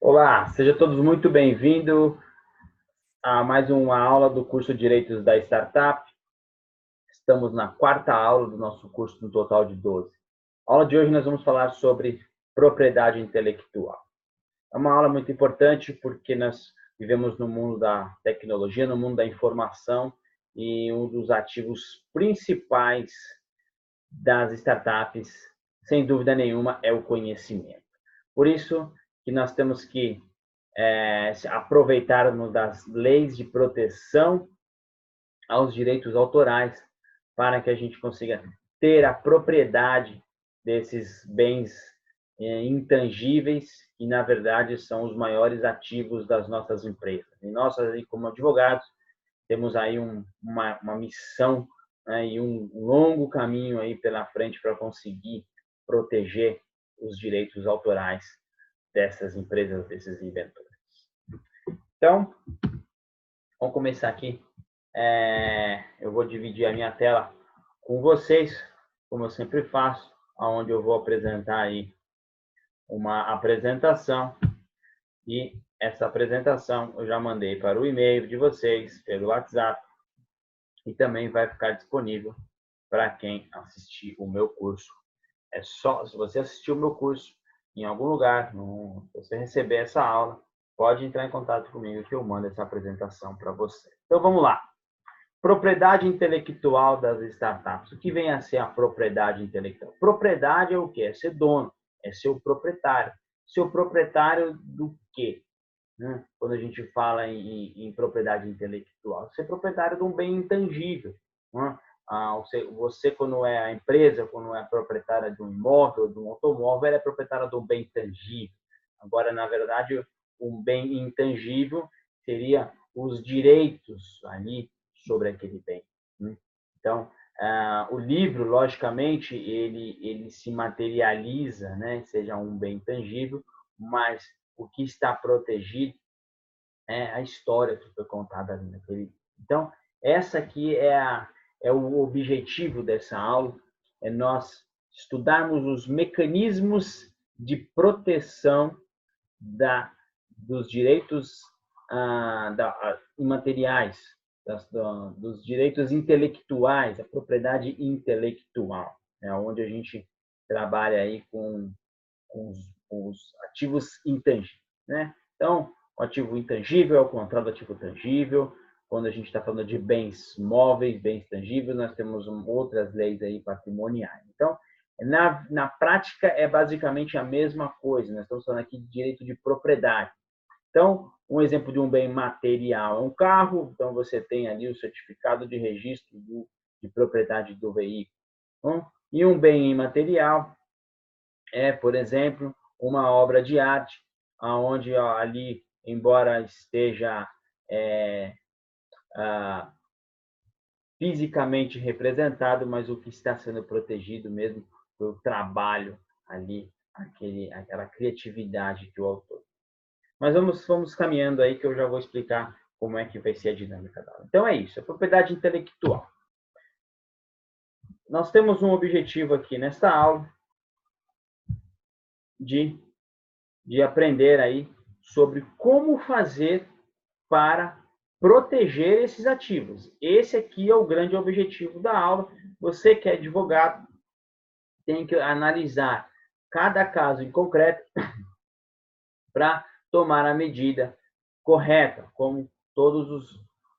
Olá, sejam todos muito bem-vindos a mais uma aula do curso Direitos da Startup. Estamos na quarta aula do nosso curso, no total de 12. A aula de hoje nós vamos falar sobre propriedade intelectual. É uma aula muito importante porque nós vivemos no mundo da tecnologia, no mundo da informação, e um dos ativos principais das startups, sem dúvida nenhuma, é o conhecimento. Por isso que nós temos que aproveitarmos das leis de proteção aos direitos autorais para que a gente consiga ter a propriedade desses bens intangíveis que, na verdade, são os maiores ativos das nossas empresas. E nós, como advogados, temos aí uma missão, né, e um longo caminho aí pela frente para conseguir proteger os direitos autorais dessas empresas, desses inventores. Então, vamos começar aqui. Eu vou dividir a minha tela com vocês, como eu sempre faço, onde eu vou apresentar aí uma apresentação, e essa apresentação eu já mandei para o e-mail de vocês, pelo WhatsApp, e também vai ficar disponível para quem assistir o meu curso. É só, se você assistir o meu curso em algum lugar, se você receber essa aula, pode entrar em contato comigo que eu mando essa apresentação para você. Então vamos lá. Propriedade intelectual das startups. O que vem a ser a propriedade intelectual? Propriedade é o quê? É ser dono, é ser o proprietário. Ser o proprietário do quê? Quando a gente fala em propriedade intelectual, ser proprietário de um bem intangível. Você, quando é a empresa, quando é proprietária de um imóvel, de um automóvel, ela é proprietária de um bem tangível. Agora, na verdade, um bem intangível seria os direitos ali sobre aquele bem. Então, o livro, logicamente, ele se materializa, né? Seja um bem tangível, mas o que está protegido é a história que foi contada ali naquele. Então, essa aqui é o objetivo dessa aula, é nós estudarmos os mecanismos de proteção dos direitos imateriais, dos direitos intelectuais, a propriedade intelectual, onde a gente trabalha aí com os ativos intangíveis, né? Então, o ativo intangível é o contrário do ativo tangível. Quando a gente está falando de bens móveis, bens tangíveis, nós temos outras leis aí patrimoniais. Então, na prática, é basicamente a mesma coisa. Nós estamos falando aqui de direito de propriedade. Então, um exemplo de um bem material é um carro. Então, você tem ali o certificado de registro de propriedade do veículo. E um bem imaterial é, por exemplo, uma obra de arte, onde ali, embora esteja fisicamente representado, mas o que está sendo protegido mesmo foi o trabalho ali, aquela criatividade que o autor. Mas vamos caminhando aí, que eu já vou explicar como é que vai ser a dinâmica dela. Então é isso, a propriedade intelectual. Nós temos um objetivo aqui nesta aula de aprender aí sobre como fazer para proteger esses ativos. Esse aqui é o grande objetivo da aula. Você que é advogado tem que analisar cada caso em concreto para tomar a medida correta, como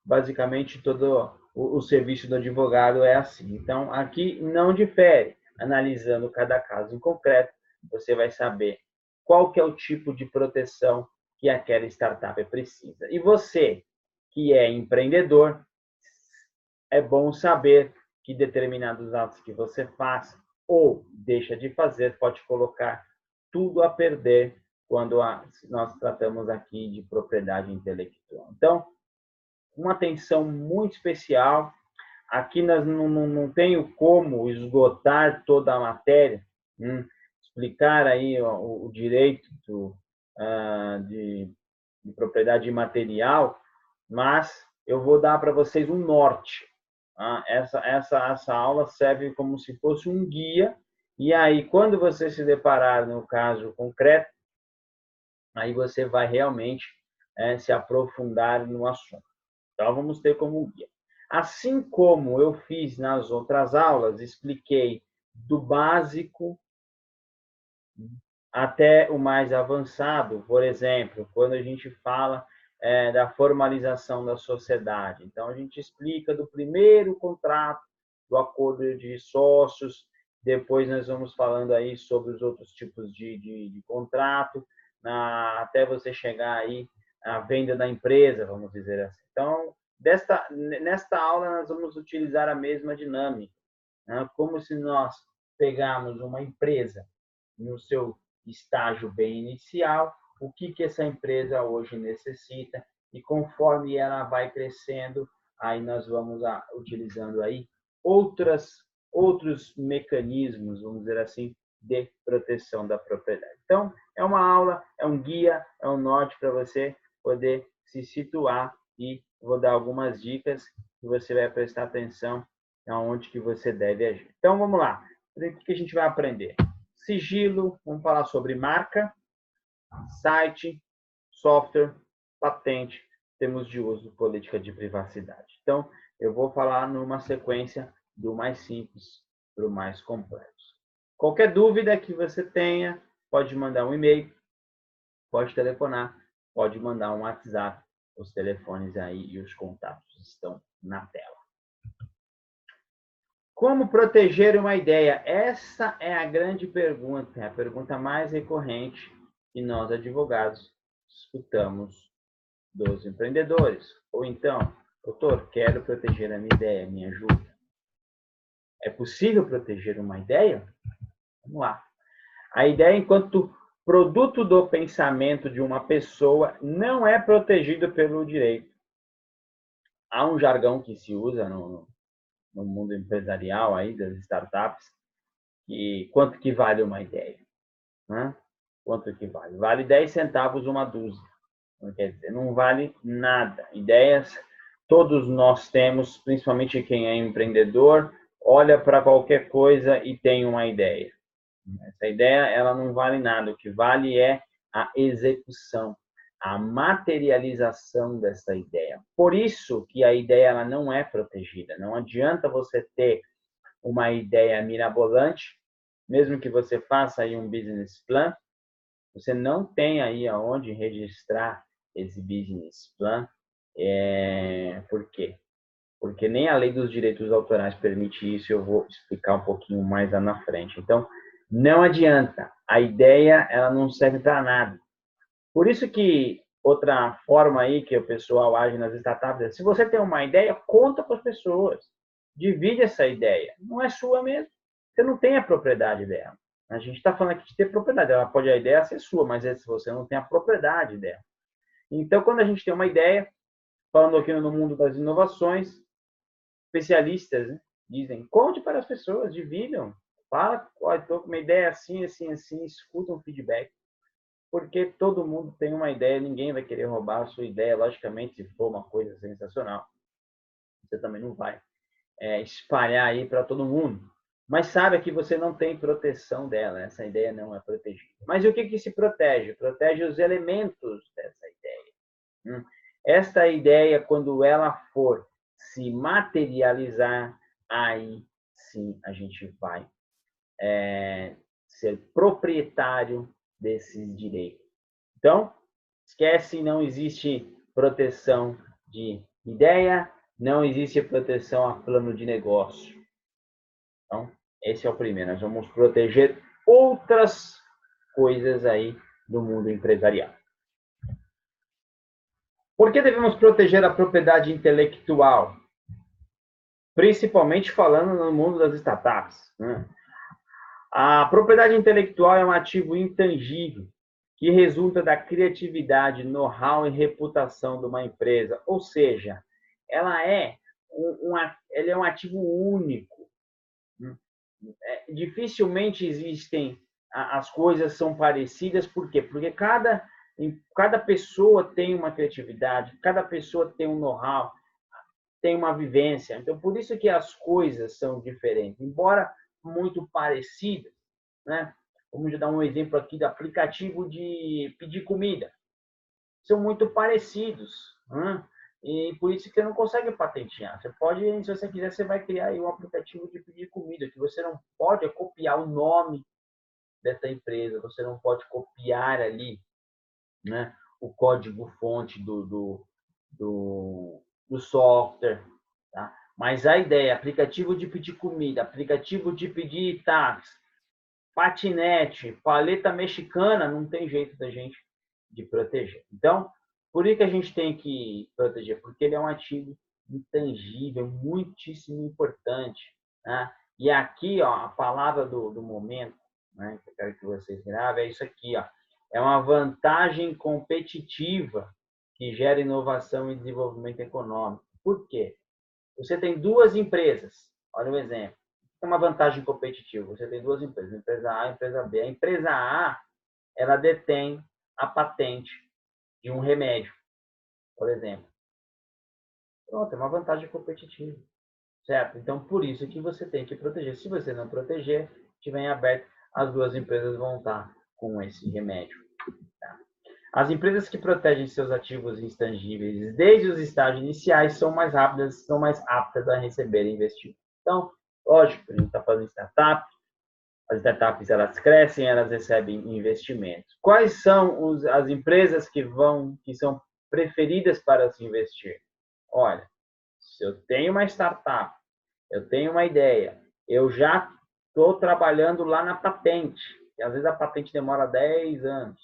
basicamente todo o serviço do advogado é assim. Então, aqui não difere. Analisando cada caso em concreto, você vai saber qual que é o tipo de proteção que aquela startup precisa. E você, que é empreendedor, é bom saber que determinados atos que você faz ou deixa de fazer pode colocar tudo a perder quando nós tratamos aqui de propriedade intelectual. Então, uma atenção muito especial. Aqui nós não tenho como esgotar toda a matéria, explicar aí o direito de propriedade imaterial, mas eu vou dar para vocês um norte. Essa aula serve como se fosse um guia, e aí, quando você se deparar no caso concreto, aí você vai realmente se aprofundar no assunto. Então, vamos ter como guia. Assim como eu fiz nas outras aulas, expliquei do básico até o mais avançado. Por exemplo, quando a gente fala da formalização da sociedade. Então, a gente explica do primeiro contrato, do acordo de sócios, depois nós vamos falando aí sobre os outros tipos de contrato, até você chegar aí à venda da empresa, vamos dizer assim. Então, nesta aula, nós vamos utilizar a mesma dinâmica, né? Como se nós pegarmos uma empresa no seu estágio bem inicial, o que essa empresa hoje necessita, e conforme ela vai crescendo, aí nós vamos utilizando aí outros mecanismos, vamos dizer assim, de proteção da propriedade. Então, é uma aula, é um guia, é um norte para você poder se situar, e vou dar algumas dicas que você vai prestar atenção aonde que você deve agir. Então, vamos lá. O que a gente vai aprender? Sigilo, vamos falar sobre marca, site, software, patente, termos de uso, política de privacidade. Então, eu vou falar numa sequência do mais simples para o mais complexo. Qualquer dúvida que você tenha, pode mandar um e-mail, pode telefonar, pode mandar um WhatsApp. Os telefones aí e os contatos estão na tela. Como proteger uma ideia? Essa é a grande pergunta, é a pergunta mais recorrente que nós, advogados, escutamos dos empreendedores. Ou então, doutor, quero proteger a minha ideia, me ajuda. É possível proteger uma ideia? Vamos lá. A ideia, enquanto produto do pensamento de uma pessoa, não é protegido pelo direito. Há um jargão que se usa no mundo empresarial aí das startups, que quanto que vale uma ideia, né? Quanto que vale? Vale 10 centavos uma dúzia. Não quer dizer, não vale nada. Ideias todos nós temos, principalmente quem é empreendedor, olha para qualquer coisa e tem uma ideia. Essa ideia, ela não vale nada. O que vale é a execução, a materialização dessa ideia. Por isso que a ideia, ela não é protegida. Não adianta você ter uma ideia mirabolante, mesmo que você faça aí um business plan, você não tem aí aonde registrar esse business plan. Por quê? Porque nem a lei dos direitos autorais permite isso, eu vou explicar um pouquinho mais lá na frente. Então, não adianta, a ideia, ela não serve para nada. Por isso que outra forma aí que o pessoal age nas startups é, se você tem uma ideia, conta para as pessoas, divide essa ideia, não é sua mesmo, você não tem a propriedade dela. A gente está falando aqui de ter propriedade, ela pode a ideia ser sua, mas se você não tem a propriedade dela. Então, quando a gente tem uma ideia, falando aqui no mundo das inovações, especialistas, né, dizem, conte para as pessoas, dividam, fala, estou com uma ideia assim, assim, assim, escuta um feedback, porque todo mundo tem uma ideia, ninguém vai querer roubar a sua ideia, logicamente, se for uma coisa sensacional, você também não vai espalhar aí para todo mundo, mas saiba que você não tem proteção dela, essa ideia não é protegida. Mas o que se protege? Protege os elementos dessa ideia. Esta ideia, quando ela for se materializar, aí sim a gente vai ser proprietário desses direitos. Então, esquece, não existe proteção de ideia, não existe proteção a plano de negócio. Então, esse é o primeiro. Nós vamos proteger outras coisas aí do mundo empresarial. Por que devemos proteger a propriedade intelectual? Principalmente falando no mundo das startups, né? A propriedade intelectual é um ativo intangível que resulta da criatividade, know-how e reputação de uma empresa. Ou seja, ela é um ativo único. Dificilmente existem, as coisas são parecidas. Por quê? Porque cada pessoa tem uma criatividade, cada pessoa tem um know-how, tem uma vivência. Então, por isso que as coisas são diferentes. Embora muito parecidas, né? Vamos dar um exemplo aqui do aplicativo de pedir comida. São muito parecidos, né? E por isso que você não consegue patentear. Você pode, se você quiser, você vai criar aí um aplicativo de pedir comida, que você não pode copiar o nome dessa empresa, você não pode copiar ali, né, o código-fonte do software. Tá? Mas a ideia, aplicativo de pedir comida, aplicativo de pedir táxi, patinete, paleta mexicana, não tem jeito da gente de proteger. Então, por isso que a gente tem que proteger, porque ele é um ativo intangível, muitíssimo importante. Né? E aqui, ó, a palavra do momento, né, que eu quero que vocês gravem, é isso aqui. Ó. É uma vantagem competitiva que gera inovação e desenvolvimento econômico. Por quê? Você tem duas empresas. Olha um exemplo. É uma vantagem competitiva. Você tem duas empresas, a empresa A e a empresa B. A empresa A, ela detém a patente de um remédio, por exemplo. Pronto, é uma vantagem competitiva, certo? Então, por isso que você tem que proteger. Se você não proteger, tiver em aberto, as duas empresas vão estar com esse remédio. Tá? As empresas que protegem seus ativos intangíveis desde os estágios iniciais são mais rápidas, são mais aptas a receber investimento. Então, lógico, a gente está fazendo startup, as startups elas crescem, elas recebem investimentos. Quais são as empresas que são preferidas para se investir? Olha, se eu tenho uma startup, eu tenho uma ideia, eu já estou trabalhando lá na patente, e às vezes a patente demora 10 anos,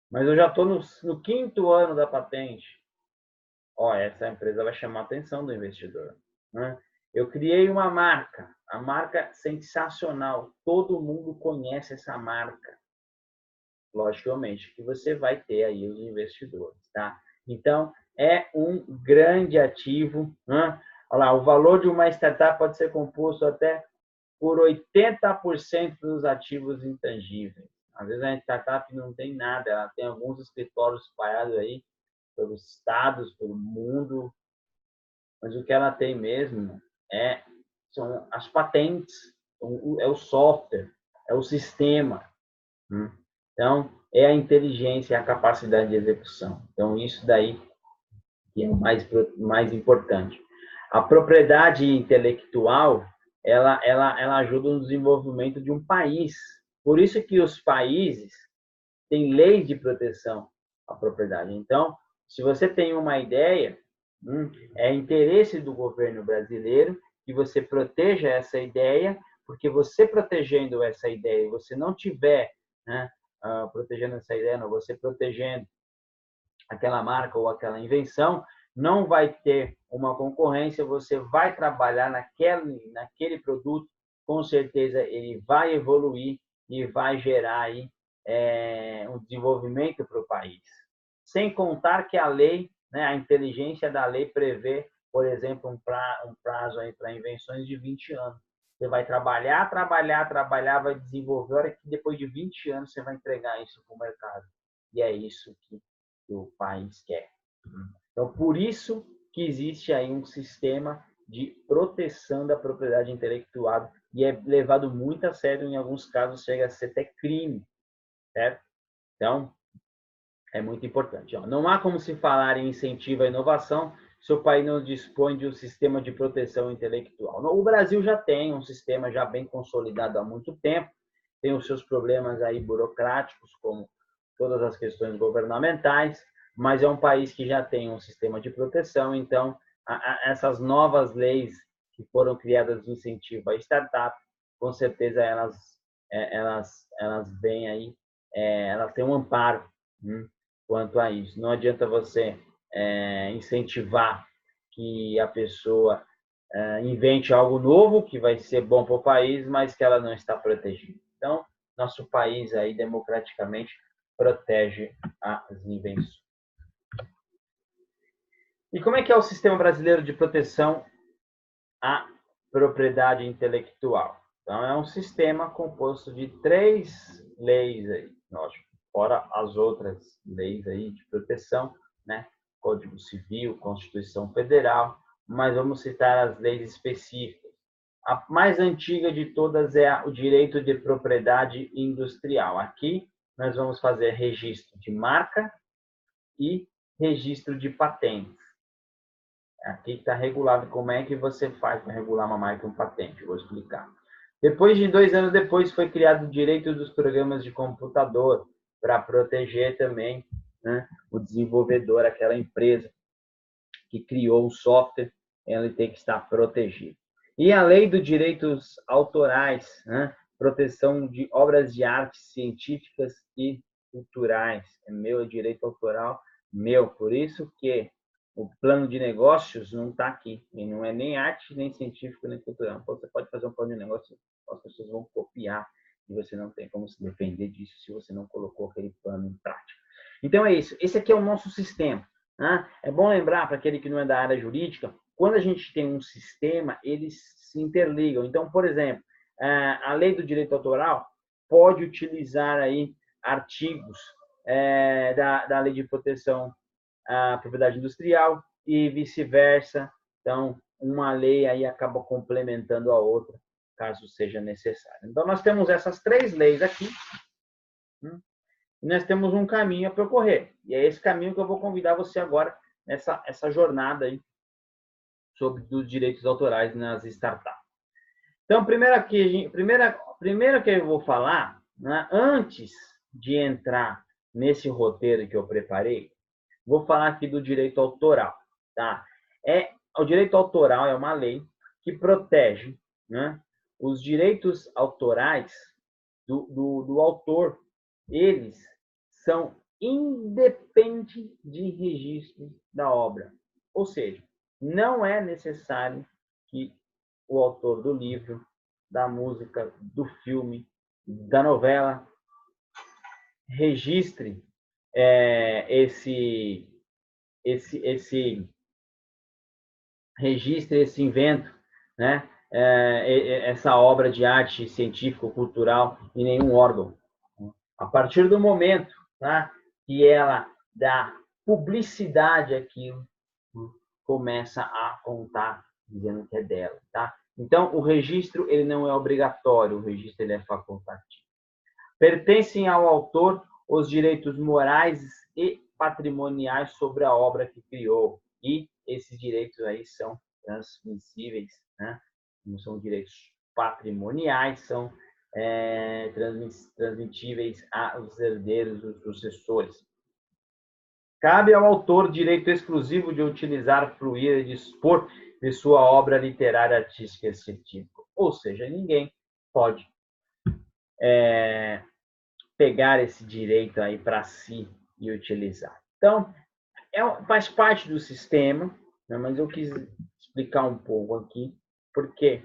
mas eu já estou no 5º ano da patente. Ó, essa empresa vai chamar a atenção do investidor, né? Eu criei uma marca, a marca sensacional, todo mundo conhece essa marca. Logicamente que você vai ter aí os investidores, tá? Então, é um grande ativo, né? Olha lá, o valor de uma startup pode ser composto até por 80% dos ativos intangíveis. Às vezes a startup não tem nada, ela tem alguns escritórios espalhados aí pelos estados, pelo mundo, mas o que ela tem mesmo são as patentes, é o software, é o sistema. Então, é a inteligência, é a capacidade de execução. Então, isso daí que é o mais importante. A propriedade intelectual, ela ajuda no desenvolvimento de um país. Por isso que os países têm leis de proteção à propriedade. Então, se você tem uma ideia, é interesse do governo brasileiro que você proteja essa ideia, porque você protegendo essa ideia, você não tiver, né, protegendo essa ideia, não, você protegendo aquela marca ou aquela invenção, não vai ter uma concorrência, você vai trabalhar naquele produto, com certeza ele vai evoluir e vai gerar aí um desenvolvimento para o país. Sem contar que a lei, né, a inteligência da lei prevê, por exemplo, um prazo aí para invenções de 20 anos. Você vai trabalhar, vai desenvolver, a hora que depois de 20 anos você vai entregar isso para o mercado. E é isso que o país quer. Então, por isso que existe aí um sistema de proteção da propriedade intelectual e é levado muito a sério, em alguns casos chega a ser até crime, certo? Então, é muito importante. Não há como se falar em incentivo à inovação se o país não dispõe de um sistema de proteção intelectual. O Brasil já tem um sistema já bem consolidado há muito tempo, tem os seus problemas aí burocráticos, como todas as questões governamentais, mas é um país que já tem um sistema de proteção, então essas novas leis que foram criadas de incentivo à startup, com certeza elas vêm aí, elas têm um amparo quanto a isso. Não adianta você incentivar que a pessoa invente algo novo que vai ser bom para o país, mas que ela não está protegida. Então, nosso país aí democraticamente protege as invenções. E como é que é o sistema brasileiro de proteção à propriedade intelectual? Então, é um sistema composto de 3 leis aí, lógico, fora as outras leis aí de proteção, né? Código Civil, Constituição Federal, mas vamos citar as leis específicas. A mais antiga de todas é o direito de propriedade industrial. Aqui nós vamos fazer registro de marca e registro de patentes. Aqui está regulado como é que você faz para regular uma marca e uma patente. Eu vou explicar. Depois de 2 anos depois, foi criado o direito dos programas de computador para proteger também, né, o desenvolvedor, aquela empresa que criou o software, ela tem que estar protegida. E a lei dos direitos autorais, né, proteção de obras de arte científicas e culturais. É meu, é direito autoral meu. Por isso que o plano de negócios não está aqui. E não é nem arte, nem científico, nem cultural. Você pode fazer um plano de negócio, as pessoas vão copiar e você não tem como se defender disso se você não colocou aquele plano em prática. Então é isso. Esse aqui é o nosso sistema. Né? É bom lembrar, para aquele que não é da área jurídica, quando a gente tem um sistema, eles se interligam. Então, por exemplo, a lei do direito autoral pode utilizar aí artigos da lei de proteção à propriedade industrial e vice-versa. Então, uma lei aí acaba complementando a outra, caso seja necessário. Então, nós temos essas 3 leis aqui, e nós temos um caminho a percorrer. E é esse caminho que eu vou convidar você agora nessa jornada aí sobre os direitos autorais nas startups. Então, primeiro que eu vou falar, né, antes de entrar nesse roteiro que eu preparei, vou falar aqui do direito autoral. Tá? O direito autoral é uma lei que protege, né, os direitos autorais do autor. Eles são independentes de registro da obra. Ou seja, não é necessário que o autor do livro, da música, do filme, da novela, registre registre esse invento, né? Essa obra de arte científico-cultural em nenhum órgão. A partir do momento, tá, que ela dá publicidade àquilo, começa a contar dizendo que é dela, tá? Então, o registro ele não é obrigatório, o registro ele é facultativo. Pertencem ao autor os direitos morais e patrimoniais sobre a obra que criou. E esses direitos aí são transmissíveis, né? Não são direitos patrimoniais, são transmitíveis aos herdeiros, os sucessores. Cabe ao autor direito exclusivo de utilizar, fruir e dispor de sua obra literária, artística e científica. Ou seja, ninguém pode pegar esse direito aí para si e utilizar. Então, faz parte do sistema, né, mas eu quis explicar um pouco aqui, porque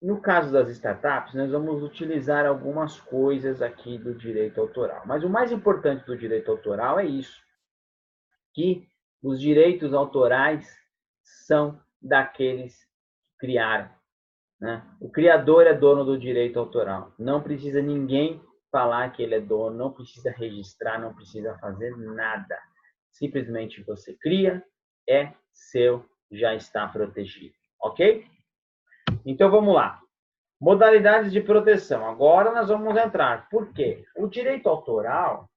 no caso das startups, nós vamos utilizar algumas coisas aqui do direito autoral. Mas o mais importante do direito autoral é isso, que os direitos autorais são daqueles que criaram. Né? O criador é dono do direito autoral. Não precisa ninguém falar que ele é dono, não precisa registrar, não precisa fazer nada. Simplesmente você cria, é seu, já está protegido. Ok? Então vamos lá. Modalidades de proteção. Agora nós vamos entrar. Por quê? O direito autoral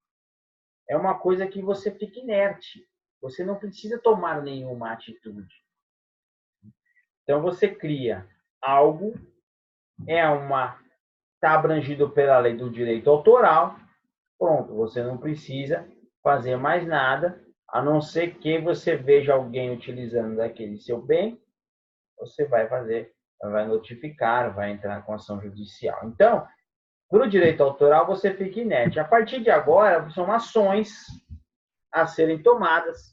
é uma coisa que você fica inerte. Você não precisa tomar nenhuma atitude. Então você cria algo, está abrangido pela lei do direito autoral, pronto, você não precisa fazer mais nada, a não ser que você veja alguém utilizando daquele seu bem, você vai notificar, vai entrar com ação judicial. Então, para o direito autoral, você fica inerte. A partir de agora, são ações a serem tomadas,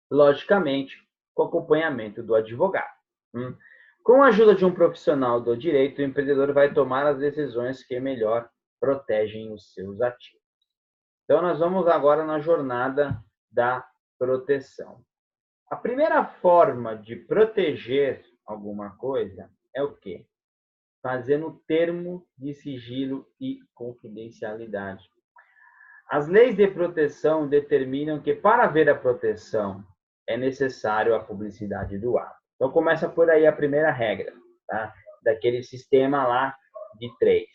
logicamente, com acompanhamento do advogado. Com a ajuda de um profissional do direito, o empreendedor vai tomar as decisões que melhor protegem os seus ativos. Então, nós vamos agora na jornada da proteção. A primeira forma de proteger alguma coisa é o quê? Fazendo termo de sigilo e confidencialidade. As leis de proteção determinam que, para haver a proteção, é necessário a publicidade do ato. Então, começa por aí a primeira regra, tá? Daquele sistema lá de 3.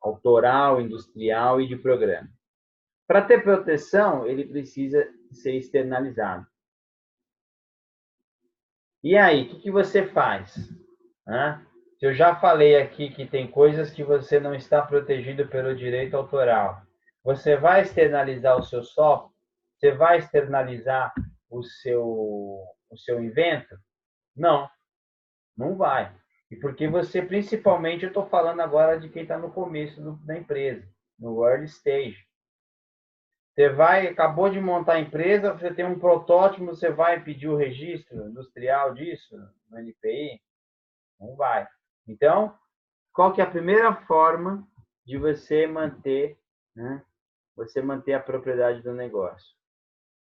Autoral, industrial e de programa. Para ter proteção, ele precisa ser externalizado. E aí, o que você faz? Eu já falei aqui que tem coisas que você não está protegido pelo direito autoral. Você vai externalizar o seu software? Você vai externalizar o seu invento? Não, não vai. E porque você, principalmente, eu estou falando agora de quem está no começo da empresa, no early stage. Você acabou de montar a empresa, você tem um protótipo, você vai pedir o registro industrial disso no NPI? Não vai. Então, qual que é a primeira forma de você manter, né, você manter a propriedade do negócio?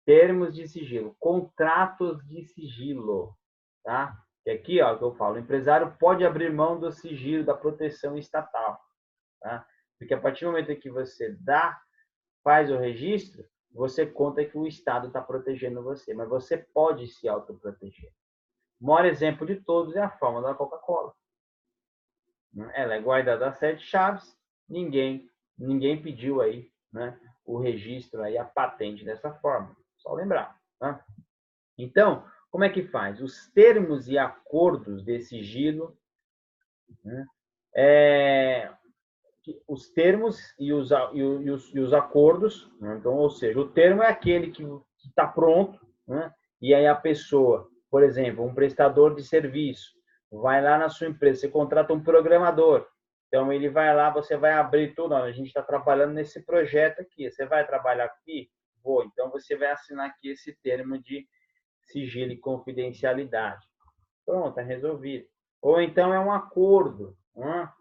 Termos de sigilo, contratos de sigilo, tá? Que aqui, ó, que eu falo, o empresário pode abrir mão do sigilo, da proteção estatal, tá? Porque a partir do momento em que você faz o registro, você conta que o Estado está protegendo você, mas você pode se autoproteger. O maior exemplo de todos é a fórmula da Coca-Cola. Ela é guardada a 7 chaves, ninguém pediu aí, né, o registro, aí, a patente dessa forma. Só lembrar. Tá? Então, como é que faz? Os termos e acordos de sigilo, né, os termos e os acordos, né? Então, ou seja, o termo é aquele que está pronto, né? E aí a pessoa, por exemplo, um prestador de serviço, vai lá na sua empresa, você contrata um programador, então ele vai lá, você vai abrir tudo, a gente está trabalhando nesse projeto aqui, você vai trabalhar aqui? Vou, então você vai assinar aqui esse termo de sigilo e confidencialidade. Pronto, é resolvido. Ou então é um acordo, né?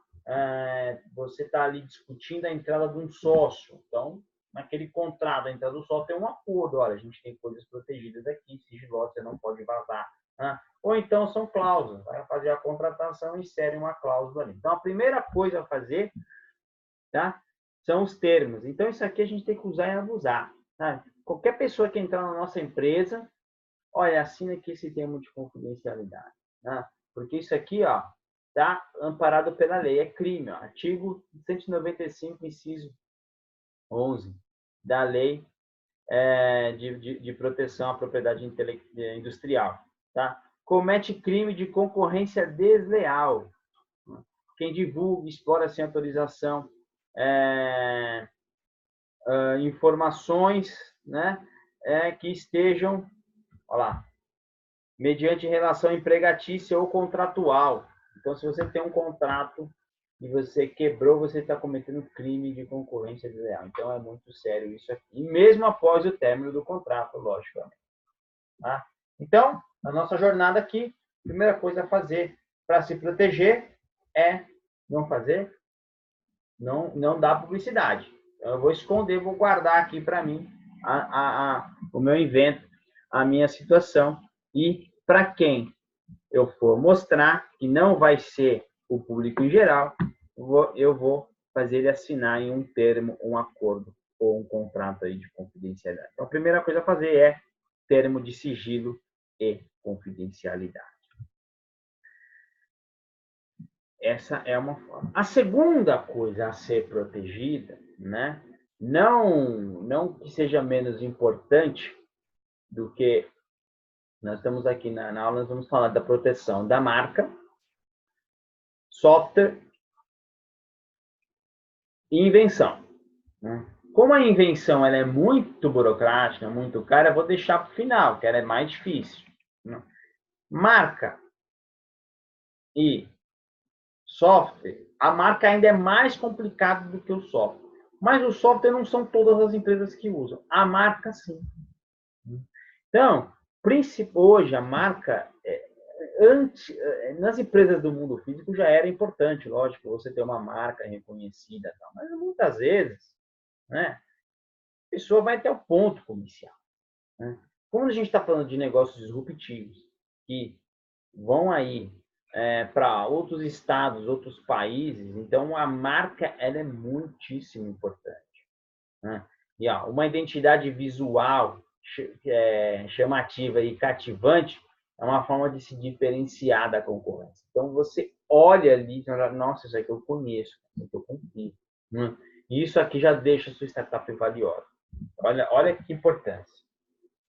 Você está ali discutindo a entrada de um sócio. Então, naquele contrato, a entrada do sócio tem um acordo. Olha, a gente tem coisas protegidas aqui, sigilosas, você não pode vazar. Né? Ou então são cláusulas. Vai fazer a contratação e insere uma cláusula ali. Então, a primeira coisa a fazer, tá, são os termos. Então, isso aqui a gente tem que usar e abusar. Tá? Qualquer pessoa que entrar na nossa empresa, olha, assina aqui esse termo de confidencialidade. Né? Porque isso aqui, ó, está amparado pela lei, é crime. Ó. Artigo 195, inciso 11 da Lei de Proteção à Propriedade Industrial. Tá? Comete crime de concorrência desleal. Quem divulga, explora sem autorização informações, né, que estejam, olha lá, mediante relação empregatícia ou contratual. Então, se você tem um contrato e você quebrou, você está cometendo crime de concorrência desleal. Então, é muito sério isso aqui. E mesmo após o término do contrato, logicamente. Tá? Então, na nossa jornada aqui, a primeira coisa a fazer para se proteger é não fazer, não dar publicidade. Então, eu vou esconder, vou guardar aqui para mim o meu invento, a minha situação. E para quem eu for mostrar, que não vai ser o público em geral, eu vou fazer ele assinar em um termo, um acordo ou um contrato aí de confidencialidade. Então, a primeira coisa a fazer é termo de sigilo e confidencialidade. Essa é uma forma. A segunda coisa a ser protegida, né? Não que seja menos importante do que nós estamos aqui na aula, nós vamos falar da proteção da marca, software e invenção. Né? Como a invenção ela é muito burocrática, muito cara, eu vou deixar para o final, que ela é mais difícil. Né? Marca e software, a marca ainda é mais complicado do que o software. Mas o software não são todas as empresas que usam. A marca, sim. Então, hoje, a marca, nas empresas do mundo físico já era importante, lógico, você ter uma marca reconhecida. Mas muitas vezes, né, a pessoa vai até o ponto comercial. Né? Quando a gente está falando de negócios disruptivos, que vão aí para outros estados, outros países, então a marca ela é muitíssimo importante. Né? E uma identidade visual chamativa e cativante É uma forma de se diferenciar da concorrência. Então, você olha ali e fala, nossa, isso aqui eu conheço, isso aqui eu confio. E isso aqui já deixa a sua startup valiosa. Olha que importância.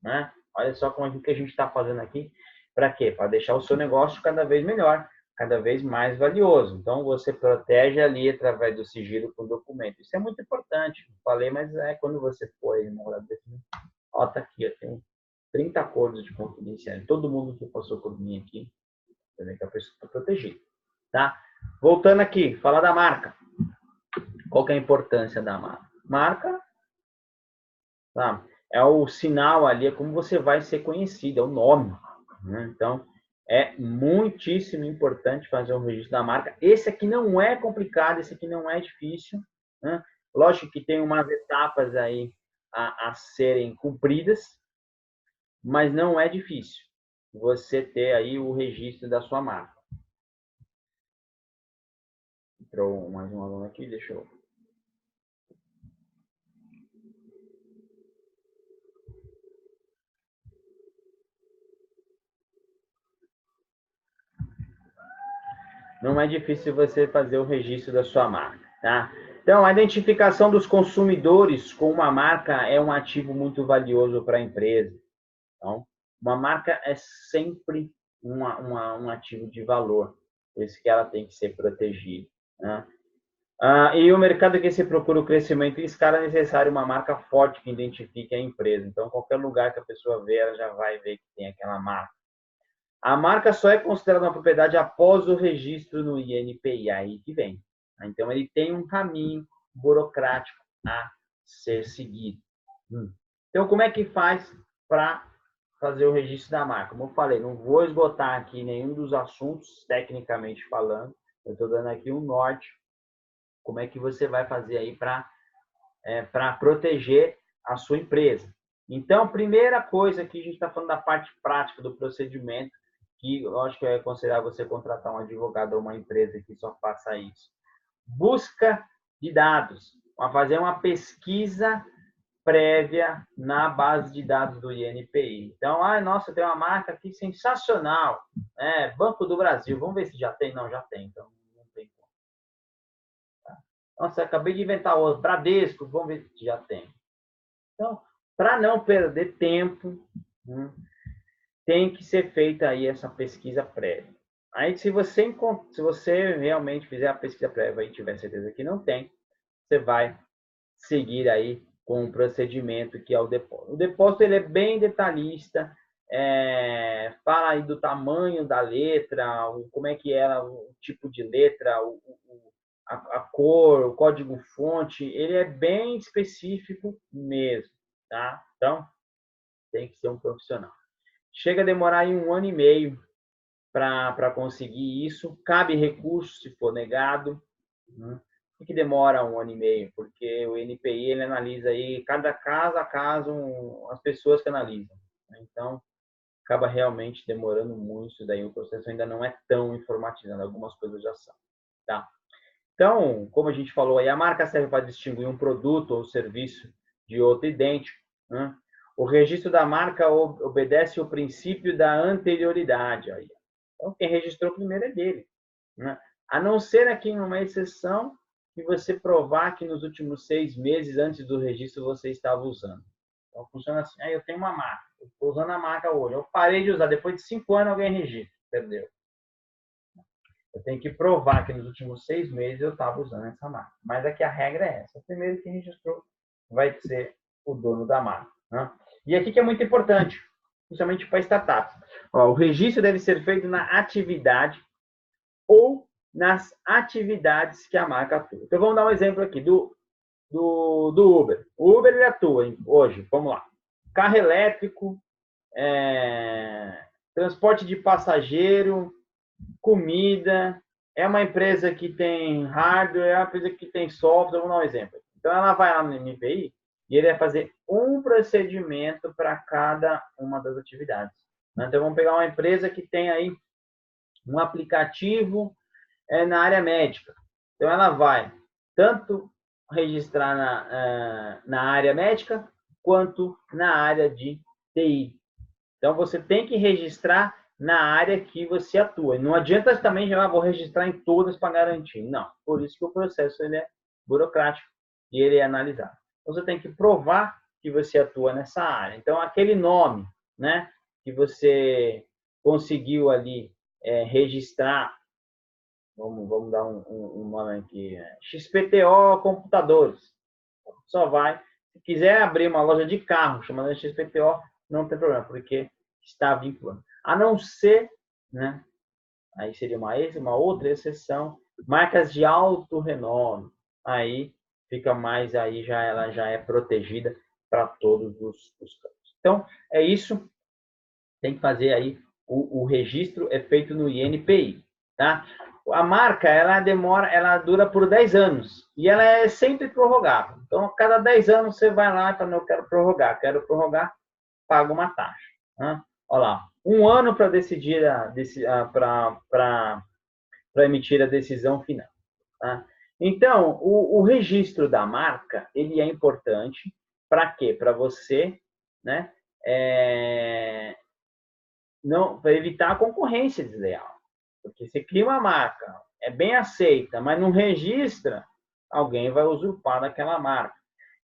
Né? Olha só como é que a gente está fazendo aqui. Para quê? Para deixar o seu negócio cada vez melhor, cada vez mais valioso. Então, você protege ali através do sigilo com o documento. Isso é muito importante. Falei, mas é quando você for aí no horário definido. Ó, tá aqui, eu tenho 30 acordos de confidencialidade. Todo mundo que passou por mim aqui, também que a pessoa está protegida. Tá? Voltando aqui, falar da marca. Qual que é a importância da marca? Marca, tá? É o sinal ali, é como você vai ser conhecido, é o nome. Né? Então, é muitíssimo importante fazer o registro da marca. Esse aqui não é complicado, esse aqui não é difícil. Né? Lógico que tem umas etapas aí a serem cumpridas, mas não é difícil você ter aí o registro da sua marca. Entrou mais um aluno aqui, deixa eu... Não é difícil você fazer o registro da sua marca, tá? Então, a identificação dos consumidores com uma marca é um ativo muito valioso para a empresa. Então, uma marca é sempre um ativo de valor, por isso que ela tem que ser protegida. Né? E o mercado que se procura o crescimento em escala é necessário uma marca forte que identifique a empresa. Então, qualquer lugar que a pessoa vê, ela já vai ver que tem aquela marca. A marca só é considerada uma propriedade após o registro no INPI, aí que vem. Então, ele tem um caminho burocrático a ser seguido. Então, como é que faz para fazer o registro da marca? Como eu falei, não vou esgotar aqui nenhum dos assuntos, tecnicamente falando. Eu estou dando aqui um norte. Como é que você vai fazer aí para proteger a sua empresa? Então, primeira coisa aqui, a gente está falando da parte prática do procedimento, que eu acho que é aconselhar você contratar um advogado ou uma empresa que só faça isso. Busca de dados. Fazer uma pesquisa prévia na base de dados do INPI. Então, nossa, tem uma marca aqui sensacional. Banco do Brasil. Vamos ver se já tem. Não, já tem. Então, não tem como. Tá? Nossa, acabei de inventar outro. Bradesco. Vamos ver se já tem. Então, para não perder tempo, tem que ser feita aí essa pesquisa prévia. Aí, se você realmente fizer a pesquisa prévia e tiver certeza que não tem, você vai seguir aí com o procedimento que é o depósito. O depósito ele é bem detalhista, fala aí do tamanho da letra, como é que era o tipo de letra, a cor, o código-fonte, ele é bem específico mesmo, tá? Então, tem que ser um profissional. Chega a demorar aí 1 ano e meio para conseguir isso. Cabe recurso se for negado. Por que demora 1 ano e meio? Porque o INPI ele analisa aí cada caso a caso as pessoas que analisam. Então, acaba realmente demorando muito. Daí o processo ainda não é tão informatizado. Algumas coisas já são. Tá? Então, como a gente falou aí, a marca serve para distinguir um produto ou serviço de outro idêntico. Né? O registro da marca obedece ao princípio da anterioridade. Aí. Então, quem registrou primeiro é dele. Né? A não ser aqui numa exceção que você provar que nos últimos 6 meses antes do registro você estava usando. Então, funciona assim. Eu tenho uma marca. Eu estou usando a marca hoje. Eu parei de usar. Depois de 5 anos, alguém registra. Perdeu. Eu tenho que provar que nos últimos 6 meses eu estava usando essa marca. Mas aqui a regra é essa. O primeiro que registrou vai ser o dono da marca. Né? E aqui que é muito importante, principalmente para startups. O registro deve ser feito na atividade ou nas atividades que a marca atua. Então, vamos dar um exemplo aqui do Uber. O Uber ele atua hoje, vamos lá. Carro elétrico, transporte de passageiro, comida, é uma empresa que tem hardware, é uma empresa que tem software, vamos dar um exemplo. Então, ela vai lá no MPI e ele vai fazer um procedimento para cada uma das atividades. Então, vamos pegar uma empresa que tem aí um aplicativo na área médica. Então, ela vai tanto registrar na área médica, quanto na área de TI. Então, você tem que registrar na área que você atua. Não adianta também já vou registrar em todas para garantir. Não. Por isso que o processo ele é burocrático e ele é analisado. Então, você tem que provar que você atua nessa área. Então, aquele nome, né, que você conseguiu ali registrar, vamos dar um nome aqui, XPTO Computadores. Só vai. Se quiser abrir uma loja de carro chamada XPTO, não tem problema, porque está vinculando. A não ser, né, aí seria uma outra exceção, marcas de alto renome. Aí fica mais, aí ela já é protegida para todos os campos. Então, é isso. Tem que fazer aí, o registro é feito no INPI, tá? A marca, ela dura por 10 anos e ela é sempre prorrogável. Então, a cada 10 anos você vai lá e fala, eu quero prorrogar, paga uma taxa. Né? Olha lá, um ano para decidir, para emitir a decisão final. Tá? Então, o registro da marca, ele é importante para quê? Para você, né, não, para evitar a concorrência desleal. Porque você cria uma marca, é bem aceita, mas não registra, alguém vai usurpar daquela marca.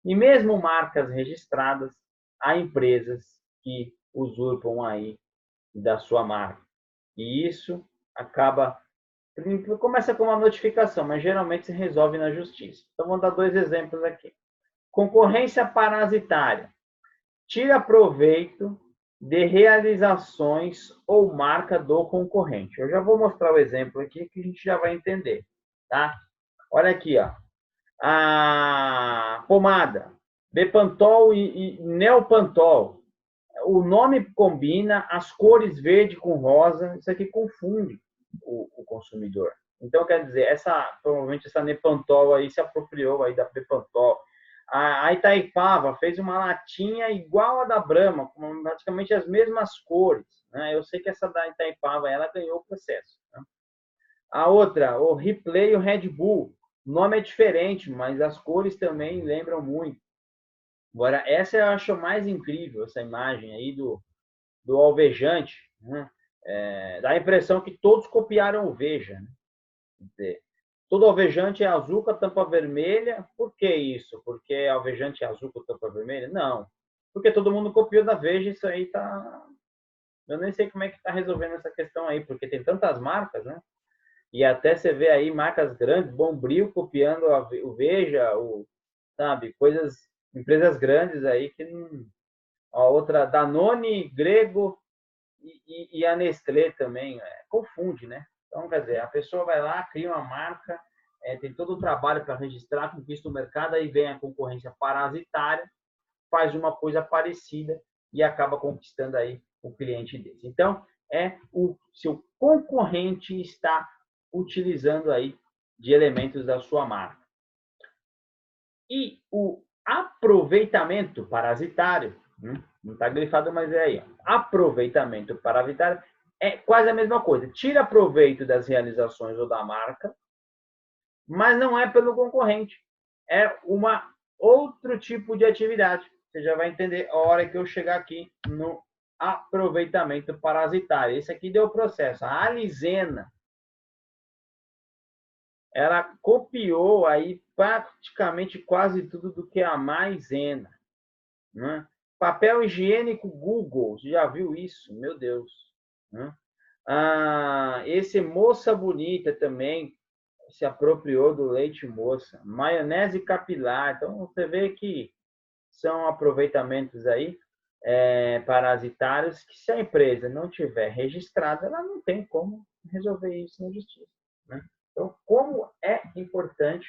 E mesmo marcas registradas, há empresas que usurpam aí da sua marca. E isso acaba, começa com uma notificação, mas geralmente se resolve na justiça. Então, vou dar 2 exemplos aqui. Concorrência parasitária. Tira proveito de realizações ou marca do concorrente. Eu já vou mostrar o exemplo aqui que a gente já vai entender, tá? Olha aqui, ó. A pomada, Bepantol e Neopantol. O nome combina, as cores verde com rosa, isso aqui confunde o consumidor. Então, quer dizer, provavelmente essa Nepantol aí se apropriou aí da Bepantol. A Itaipava fez uma latinha igual a da Brahma, com praticamente as mesmas cores. Né? Eu sei que essa da Itaipava ela ganhou o processo. Né? A outra, o Replay e o Red Bull. O nome é diferente, mas as cores também lembram muito. Agora, essa eu acho mais incrível, essa imagem aí do alvejante. Né? Dá a impressão que todos copiaram o Veja. Né? Quer dizer, todo alvejante é azul com a tampa vermelha. Por que isso? Porque alvejante é azul com a tampa vermelha? Não. Porque todo mundo copiou da Veja, isso aí tá... Eu nem sei como é que está resolvendo essa questão aí, porque tem tantas marcas, né? E até você vê aí marcas grandes, Bombril copiando o Veja, sabe? Empresas grandes aí que não... A outra, Danone, Grego e a Nestlé também, confunde, né? Então, quer dizer, a pessoa vai lá, cria uma marca, tem todo o trabalho para registrar, conquista o mercado, aí vem a concorrência parasitária, faz uma coisa parecida e acaba conquistando aí o cliente desse. Então, o seu concorrente está utilizando aí de elementos da sua marca. E o aproveitamento parasitário, não está grifado, mas é aí. Ó. Aproveitamento parasitário é quase a mesma coisa. Tira proveito das realizações ou da marca, mas não é pelo concorrente. É outro tipo de atividade. Você já vai entender a hora que eu chegar aqui no aproveitamento parasitário. Esse aqui deu o processo. A Alizena, ela copiou aí praticamente quase tudo do que a Maisena. Né? Papel higiênico Google, você já viu isso? Meu Deus. Né? Esse Moça Bonita também se apropriou do leite moça. Maionese capilar. Então, você vê que são aproveitamentos aí parasitários que, se a empresa não tiver registrada, ela não tem como resolver isso na justiça. Né? Então, como é importante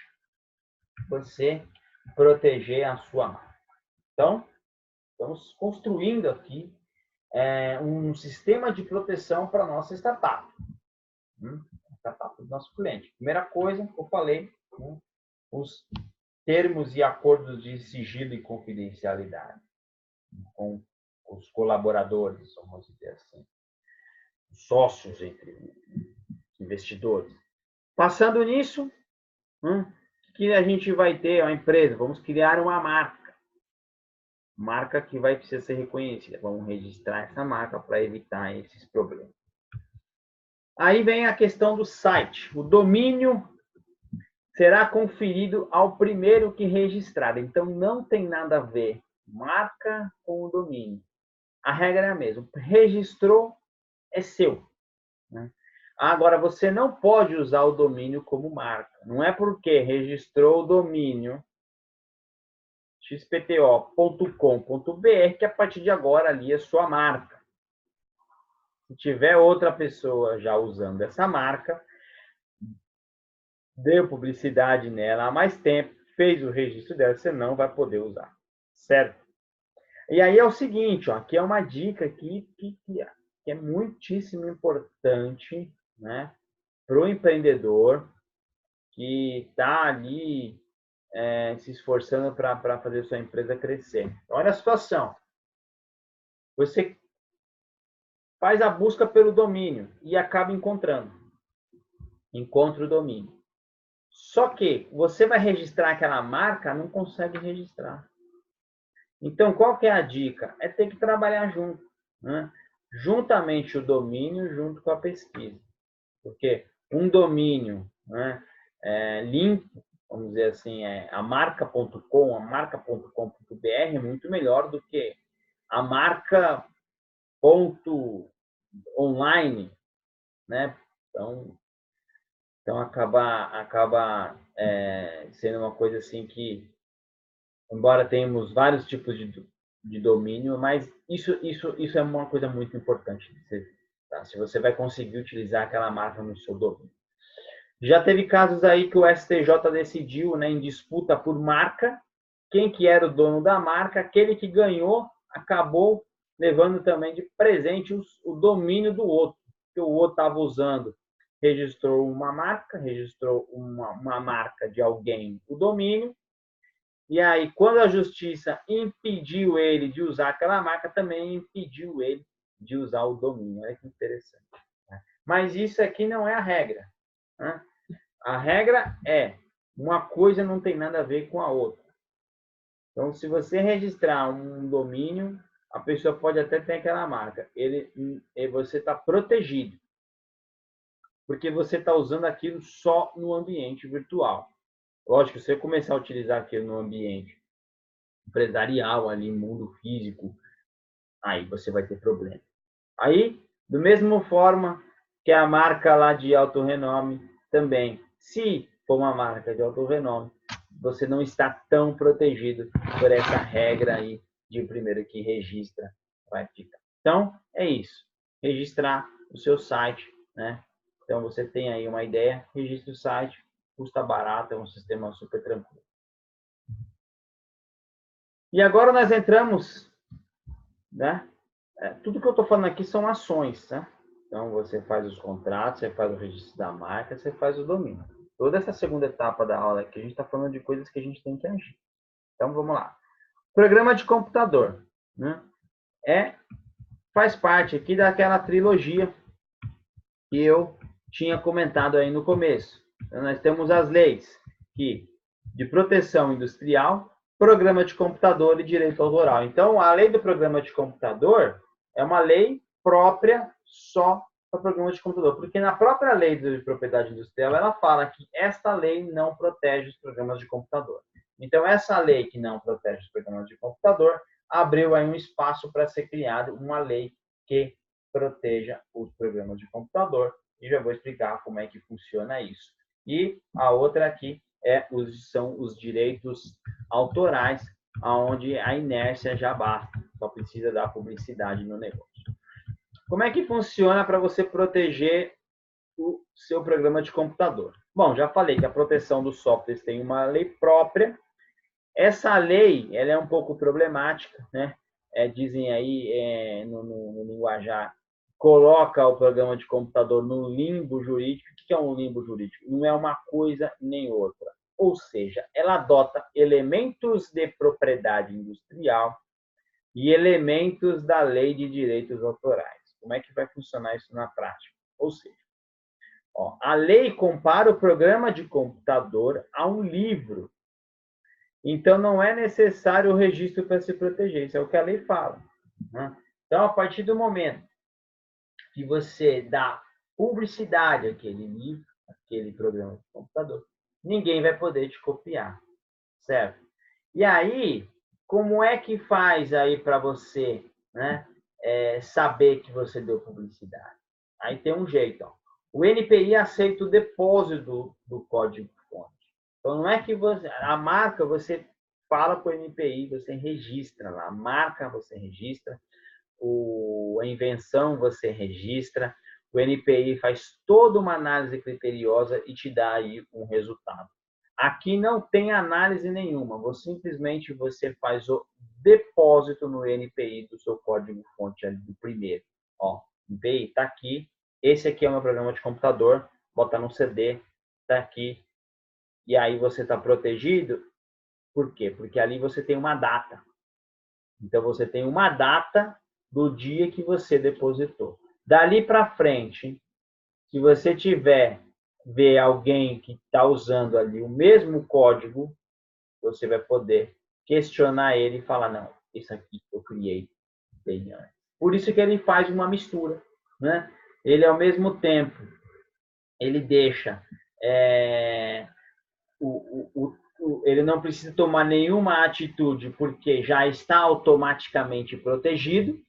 você proteger a sua marca. Então, estamos construindo aqui um sistema de proteção para a nossa startup. Startup do nosso cliente. Primeira coisa, eu falei, os termos e acordos de sigilo e confidencialidade com os colaboradores, vamos dizer assim, os sócios entre investidores. Passando nisso, que a gente vai ter a empresa, vamos criar uma marca que vai precisar ser reconhecida. Vamos registrar essa marca para evitar esses problemas. Aí vem a questão do site. O domínio será conferido ao primeiro que registrar. Então, não tem nada a ver marca com o domínio. A regra é a mesma. Registrou, é seu. Né? Agora, você não pode usar o domínio como marca. Não é porque registrou o domínio xpto.com.br que a partir de agora ali é sua marca. Se tiver outra pessoa já usando essa marca, deu publicidade nela há mais tempo, fez o registro dela, você não vai poder usar. Certo? E aí é o seguinte, ó, aqui é uma dica aqui que é muitíssimo importante, né, para o empreendedor que está ali se esforçando para fazer sua empresa crescer. Olha a situação. Você faz a busca pelo domínio e acaba encontrando. Encontra o domínio. Só que você vai registrar aquela marca, não consegue registrar. Então, qual que é a dica? É ter que trabalhar junto, né? Juntamente o domínio junto com a pesquisa. Porque um domínio, né, limpo, vamos dizer assim, a marca.com, a marca.com.br é muito melhor do que a marca.online, né? Então acaba sendo uma coisa assim que, embora tenhamos vários tipos de domínio, mas isso é uma coisa muito importante. Tá? Se você vai conseguir utilizar aquela marca no seu domínio. Já teve casos aí que o STJ decidiu, né, em disputa por marca, quem que era o dono da marca, aquele que ganhou acabou levando também de presente o domínio do outro, que o outro estava usando. Registrou uma marca, registrou uma marca de alguém, o domínio, e aí, quando a justiça impediu ele de usar aquela marca, também impediu ele de usar o domínio. Olha que interessante. Mas isso aqui não é a regra. Né? A regra é, uma coisa não tem nada a ver com a outra. Então, se você registrar um domínio, a pessoa pode até ter aquela marca. Você está protegido. Porque você está usando aquilo só no ambiente virtual. Lógico, se você começar a utilizar aquilo no ambiente empresarial, ali, mundo físico, aí você vai ter problema. Aí, da mesma forma que a marca lá de alto renome, também, se for uma marca de alto renome, você não está tão protegido por essa regra aí de primeiro que registra vai ficar. Então, é isso. Registrar o seu site, né? Então, você tem aí uma ideia, registre o site, custa barato, é um sistema super tranquilo. E agora nós entramos, né? Tudo que eu estou falando aqui são ações, tá? Então, você faz os contratos, você faz o registro da marca, você faz o domínio. Toda essa segunda etapa da aula aqui, a gente está falando de coisas que a gente tem que agir. Então, vamos lá. Programa de computador, né? Faz parte aqui daquela trilogia que eu tinha comentado aí no começo. Então, nós temos as leis de proteção industrial, programa de computador e direito autoral. Então, a lei do programa de computador é uma lei própria só para programa de computador, porque na própria lei de propriedade industrial ela fala que esta lei não protege os programas de computador. Então, essa lei que não protege os programas de computador abriu aí um espaço para ser criado uma lei que proteja os programas de computador, e já vou explicar como é que funciona isso. E a outra aqui são os direitos autorais, onde a inércia já basta, só precisa dar publicidade no negócio. Como é que funciona para você proteger o seu programa de computador? Bom, já falei que a proteção dos softwares tem uma lei própria. Essa lei ela é um pouco problemática, né? Dizem aí no linguajar, coloca o programa de computador no limbo jurídico. O que é um limbo jurídico? Não é uma coisa nem outra. Ou seja, ela adota elementos de propriedade industrial e elementos da lei de direitos autorais. Como é que vai funcionar isso na prática? Ou seja, a lei compara o programa de computador a um livro. Então, não é necessário o registro para se proteger. Isso é o que a lei fala. Né? Então, a partir do momento que você dá publicidade aquele livro, aquele programa de computador. Ninguém vai poder te copiar, certo? E aí, como é que faz aí para você, né, saber que você deu publicidade? Aí tem um jeito, ó. O NPI aceita o depósito do código-fonte. Então, não é que a marca você fala para o NPI, você registra lá. A marca você registra, a invenção você registra, o NPI faz toda uma análise criteriosa e te dá aí um resultado. Aqui não tem análise nenhuma, simplesmente você faz o depósito no NPI do seu código-fonte do primeiro. Ó, NPI está aqui, esse aqui é o meu programa de computador, bota no CD, está aqui, e aí você está protegido. Por quê? Porque ali você tem uma data. Então, você tem uma data do dia que você depositou. Dali para frente, se você ver alguém que está usando ali o mesmo código, você vai poder questionar ele e falar, não, isso aqui eu criei bem antes. Por isso que ele faz uma mistura, né? Ele, ao mesmo tempo, ele deixa ele não precisa tomar nenhuma atitude porque já está automaticamente protegido,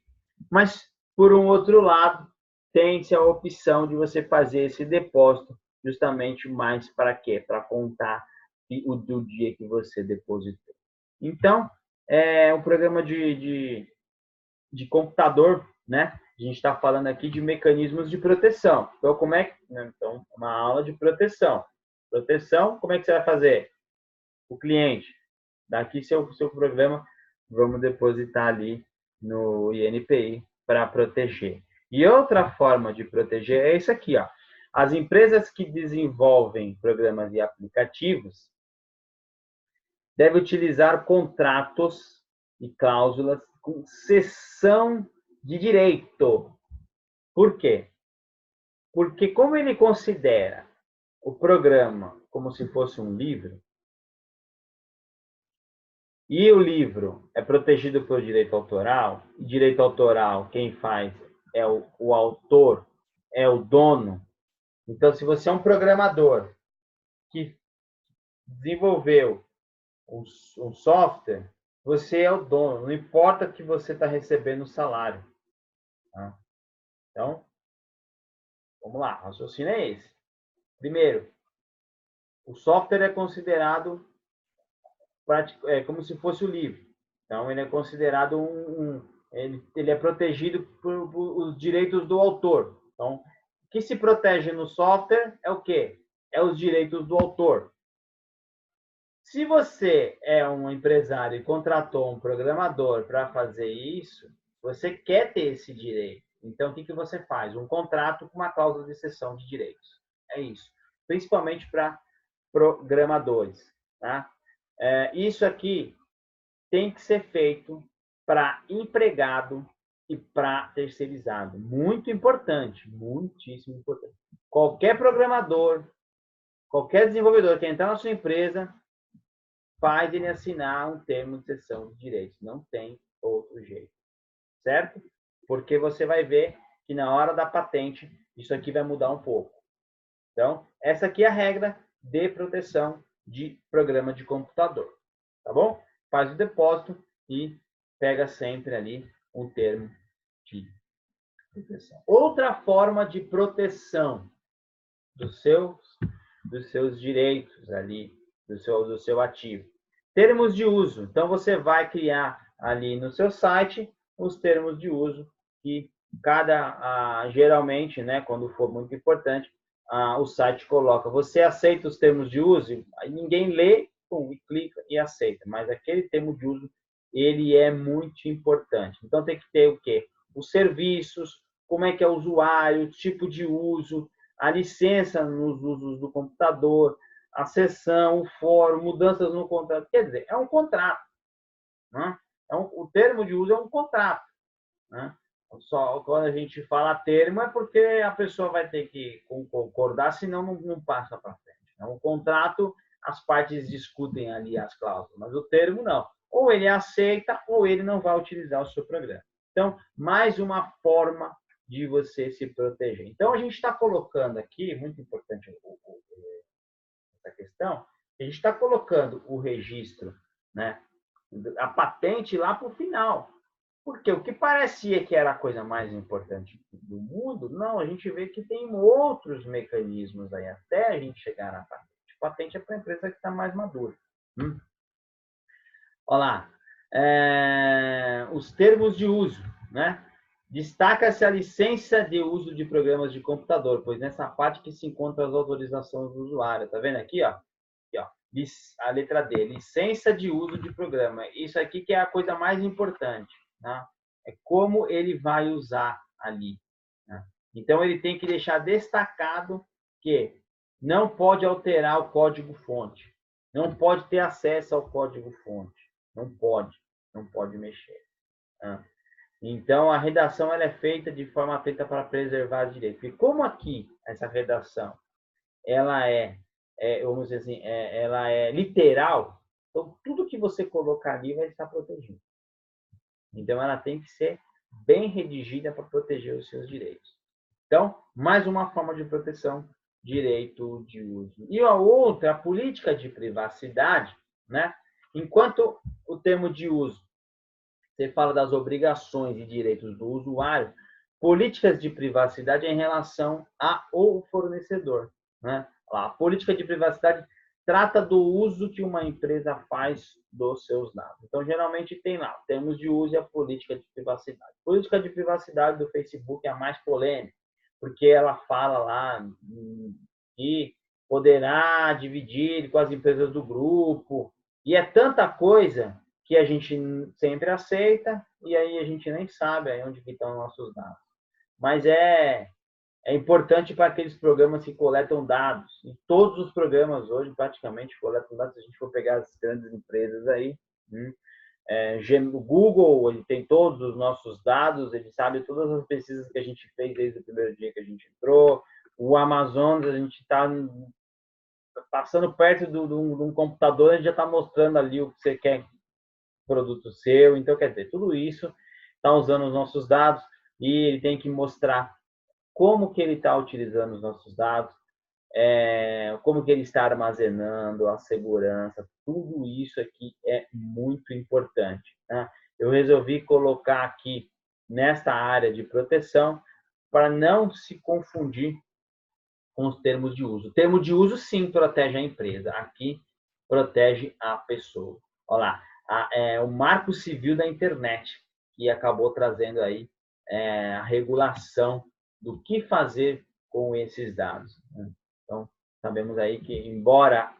mas, por um outro lado, tem-se a opção de você fazer esse depósito justamente mais para quê? Para contar do dia que você depositou. Então, é um programa de computador, né? A gente está falando aqui de mecanismos de proteção. Então, como é que... Então, uma aula de proteção. Proteção, como é que você vai fazer? O cliente, daqui seu programa, vamos depositar ali no INPI para proteger. E outra forma de proteger é isso aqui, ó. As empresas que desenvolvem programas e aplicativos devem utilizar contratos e cláusulas com cessão de direito. Por quê? Porque como ele considera o programa como se fosse um livro, e o livro é protegido pelo direito autoral, e direito autoral quem faz é o autor, é o dono. Então, se você é um programador que desenvolveu um software, você é o dono, não importa que você está recebendo o salário. Tá? Então, vamos lá, o raciocínio é esse. Primeiro, o software é considerado como se fosse o livro. Então, ele é considerado ele é protegido por os direitos do autor. Então, o que se protege no software é o quê? É os direitos do autor. Se você é um empresário e contratou um programador para fazer isso, você quer ter esse direito. Então, o que você faz? Um contrato com uma cláusula de cessão de direitos. É isso. Principalmente para programadores. Tá? Isso aqui tem que ser feito para empregado e para terceirizado. Muito importante, muitíssimo importante. Qualquer programador, qualquer desenvolvedor que entrar na sua empresa, faz ele assinar um termo de cessão de direitos. Não tem outro jeito. Certo? Porque você vai ver que na hora da patente, isso aqui vai mudar um pouco. Então, essa aqui é a regra de proteção de programa de computador. Tá bom? Faz o depósito e pega sempre ali um termo de proteção. Outra forma de proteção dos seus direitos ali, do seu ativo. Termos de uso. Então, você vai criar ali no seu site os termos de uso que geralmente, né, quando for muito importante, o site coloca, você aceita os termos de uso? Aí ninguém lê, pum, e clica e aceita. Mas aquele termo de uso, ele é muito importante. Então, tem que ter o quê? Os serviços, como é que é o usuário, tipo de uso, a licença nos usos do computador, a sessão, o fórum, mudanças no contrato. Quer dizer, é um contrato. Né? O termo de uso é um contrato. Né? Só quando a gente fala termo é porque a pessoa vai ter que concordar, senão não passa para frente. O contrato, as partes discutem ali as cláusulas, mas o termo não. Ou ele aceita ou ele não vai utilizar o seu programa. Então, mais uma forma de você se proteger. Então, a gente está colocando aqui, muito importante essa questão, a gente está colocando o registro, né, a patente lá para o final. Porque o que parecia que era a coisa mais importante do mundo, não, a gente vê que tem outros mecanismos aí até a gente chegar na patente. Patente é para a empresa que está mais madura. Olha lá, os termos de uso, né? Destaca-se a licença de uso de programas de computador, pois nessa parte que se encontram as autorizações do usuário. Tá vendo aqui, ó? Aqui, ó. A letra D, licença de uso de programa. Isso aqui que é a coisa mais importante, tá? É como ele vai usar ali. Né? Então, ele tem que deixar destacado que não pode alterar o código-fonte, não pode ter acesso ao código-fonte, não pode mexer. Tá? Então, a redação ela é feita de forma feita para preservar os direitos. E como aqui, essa redação, ela vamos dizer assim, ela é literal, então tudo que você colocar ali vai estar protegido. Então, ela tem que ser bem redigida para proteger os seus direitos. Então, mais uma forma de proteção, direito de uso. E a outra, a política de privacidade, né? Enquanto o termo de uso, você fala das obrigações e direitos do usuário, políticas de privacidade é em relação ao fornecedor, né? A política de privacidade trata do uso que uma empresa faz dos seus dados. Então, geralmente tem lá, termos de uso e a política de privacidade. A política de privacidade do Facebook é a mais polêmica, porque ela fala lá que poderá dividir com as empresas do grupo, e é tanta coisa que a gente sempre aceita, e aí a gente nem sabe aí onde estão os nossos dados. Mas é importante para aqueles programas que coletam dados. E todos os programas hoje praticamente coletam dados. Se a gente for pegar as grandes empresas aí, o Google, ele tem todos os nossos dados, ele sabe todas as pesquisas que a gente fez desde o primeiro dia que a gente entrou. O Amazon, a gente está passando perto de um computador, a gente já está mostrando ali o que você quer produto seu. Então, quer dizer, tudo isso está usando os nossos dados e ele tem que mostrar como que ele está utilizando os nossos dados, como que ele está armazenando, a segurança, tudo isso aqui é muito importante. Né? Eu resolvi colocar aqui nesta área de proteção para não se confundir com os termos de uso. O termo de uso, sim, protege a empresa. Aqui, protege a pessoa. Olha lá, o Marco Civil da Internet, que acabou trazendo aí a regulação do que fazer com esses dados. Né? Então, sabemos aí que, embora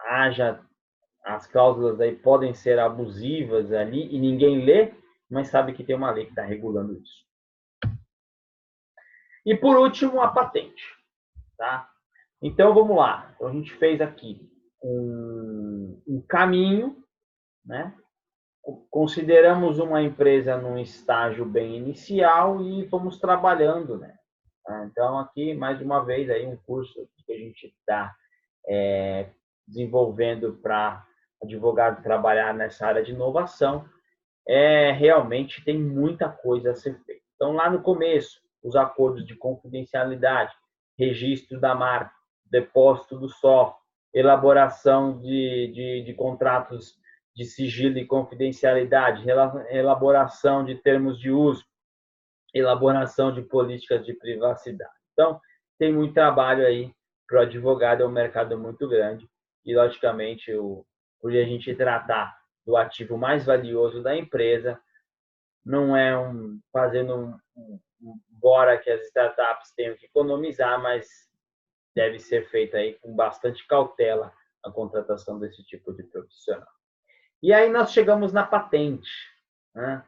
haja as cláusulas aí podem ser abusivas ali e ninguém lê, mas sabe que tem uma lei que está regulando isso. E, por último, a patente. Tá? Então, vamos lá. Então, a gente fez aqui um caminho, né? Consideramos uma empresa num estágio bem inicial e fomos trabalhando, né? Então, aqui, mais uma vez, aí um curso que a gente está desenvolvendo para advogado trabalhar nessa área de inovação, realmente tem muita coisa a ser feita. Então, lá no começo, os acordos de confidencialidade, registro da marca, depósito do software, elaboração de contratos de sigilo e confidencialidade, elaboração de termos de uso, elaboração de políticas de privacidade. Então, tem muito trabalho aí para o advogado, é um mercado muito grande e, logicamente, por a gente tratar do ativo mais valioso da empresa, não é fazendo embora que as startups tenham que economizar, mas deve ser feita aí com bastante cautela a contratação desse tipo de profissional. E aí nós chegamos na patente, né?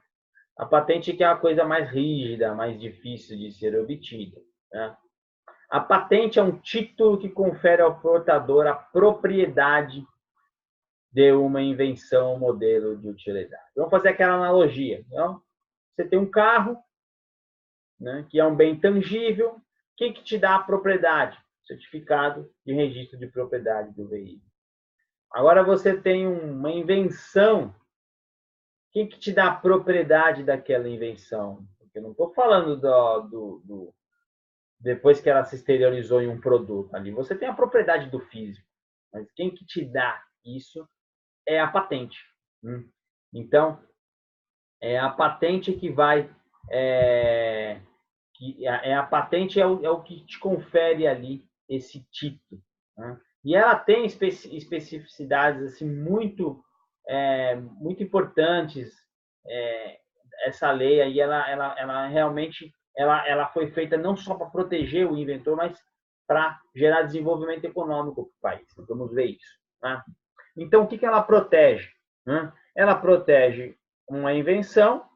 A patente que é a coisa mais rígida, mais difícil de ser obtida, né? A patente é um título que confere ao portador a propriedade de uma invenção ou modelo de utilidade. Vamos fazer aquela analogia. Então, você tem um carro, né, que é um bem tangível. O que te dá a propriedade? Certificado de registro de propriedade do veículo. Agora você tem uma invenção. O que te dá a propriedade daquela invenção? porque eu não estou falando depois que ela se exteriorizou em um produto ali. Você tem a propriedade do físico, mas quem que te dá isso é a patente. Então, é a patente que vai... a patente é o que te confere ali esse título. Né? E ela tem especificidades assim, muito importantes. Essa lei aí, ela realmente ela foi feita não só para proteger o inventor, mas para gerar desenvolvimento econômico para o país. Vamos ver isso. Né? Então, o que ela protege? Né? Ela protege uma invenção,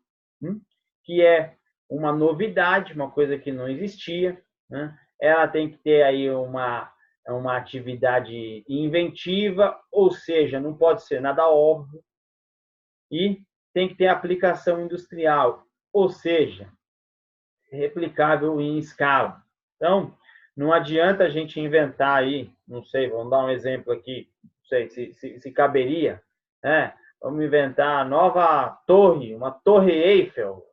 que é uma novidade, uma coisa que não existia. Né? Ela tem que ter aí uma atividade inventiva, ou seja, não pode ser nada óbvio, e tem que ter aplicação industrial, ou seja, replicável em escala. Então, não adianta a gente inventar aí, não sei, vamos dar um exemplo aqui, não sei se caberia, né? Vamos inventar a nova torre, uma torre Eiffel.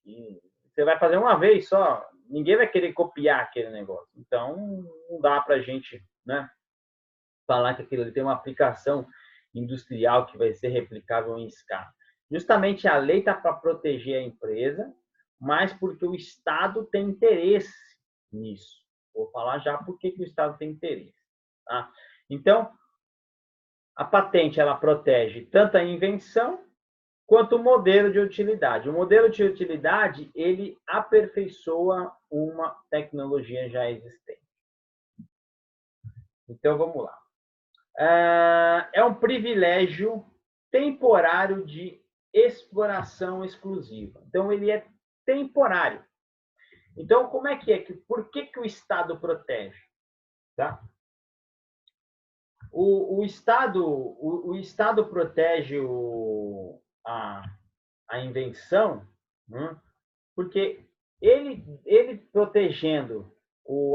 E você vai fazer uma vez só, ninguém vai querer copiar aquele negócio. Então, não dá para a gente, né, falar que aquilo ali tem uma aplicação industrial que vai ser replicável em escala. Justamente a lei está para proteger a empresa, mas porque o Estado tem interesse nisso. Vou falar já por que o Estado tem interesse. Tá? Então, a patente ela protege tanto a invenção quanto o modelo de utilidade. O modelo de utilidade ele aperfeiçoa uma tecnologia já existente. Então, vamos lá. É um privilégio temporário de exploração exclusiva. Então, ele é temporário. Então, como é que por que o Estado protege? Tá? O Estado protege a invenção, né? Porque ele protegendo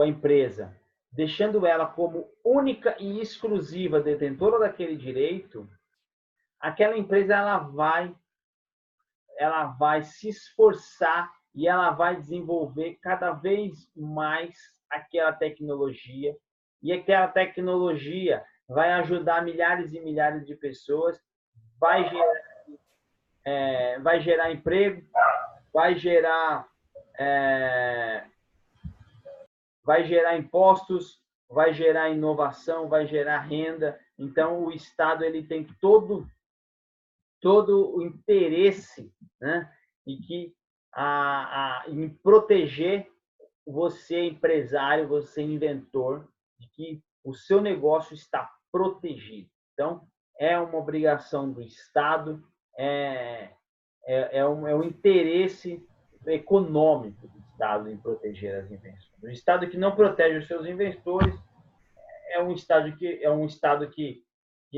a empresa, deixando ela como única e exclusiva detentora daquele direito, aquela empresa ela vai se esforçar e ela vai desenvolver cada vez mais aquela tecnologia, e aquela tecnologia vai ajudar milhares e milhares de pessoas, vai gerar emprego, vai gerar impostos, vai gerar inovação, vai gerar renda. Então, o Estado ele tem todo o interesse, né, em proteger você, empresário, você, inventor, de que o seu negócio está protegido. Então, é uma obrigação do Estado, é um interesse econômico do Estado em proteger as invenções. O Estado que não protege os seus inventores é um Estado que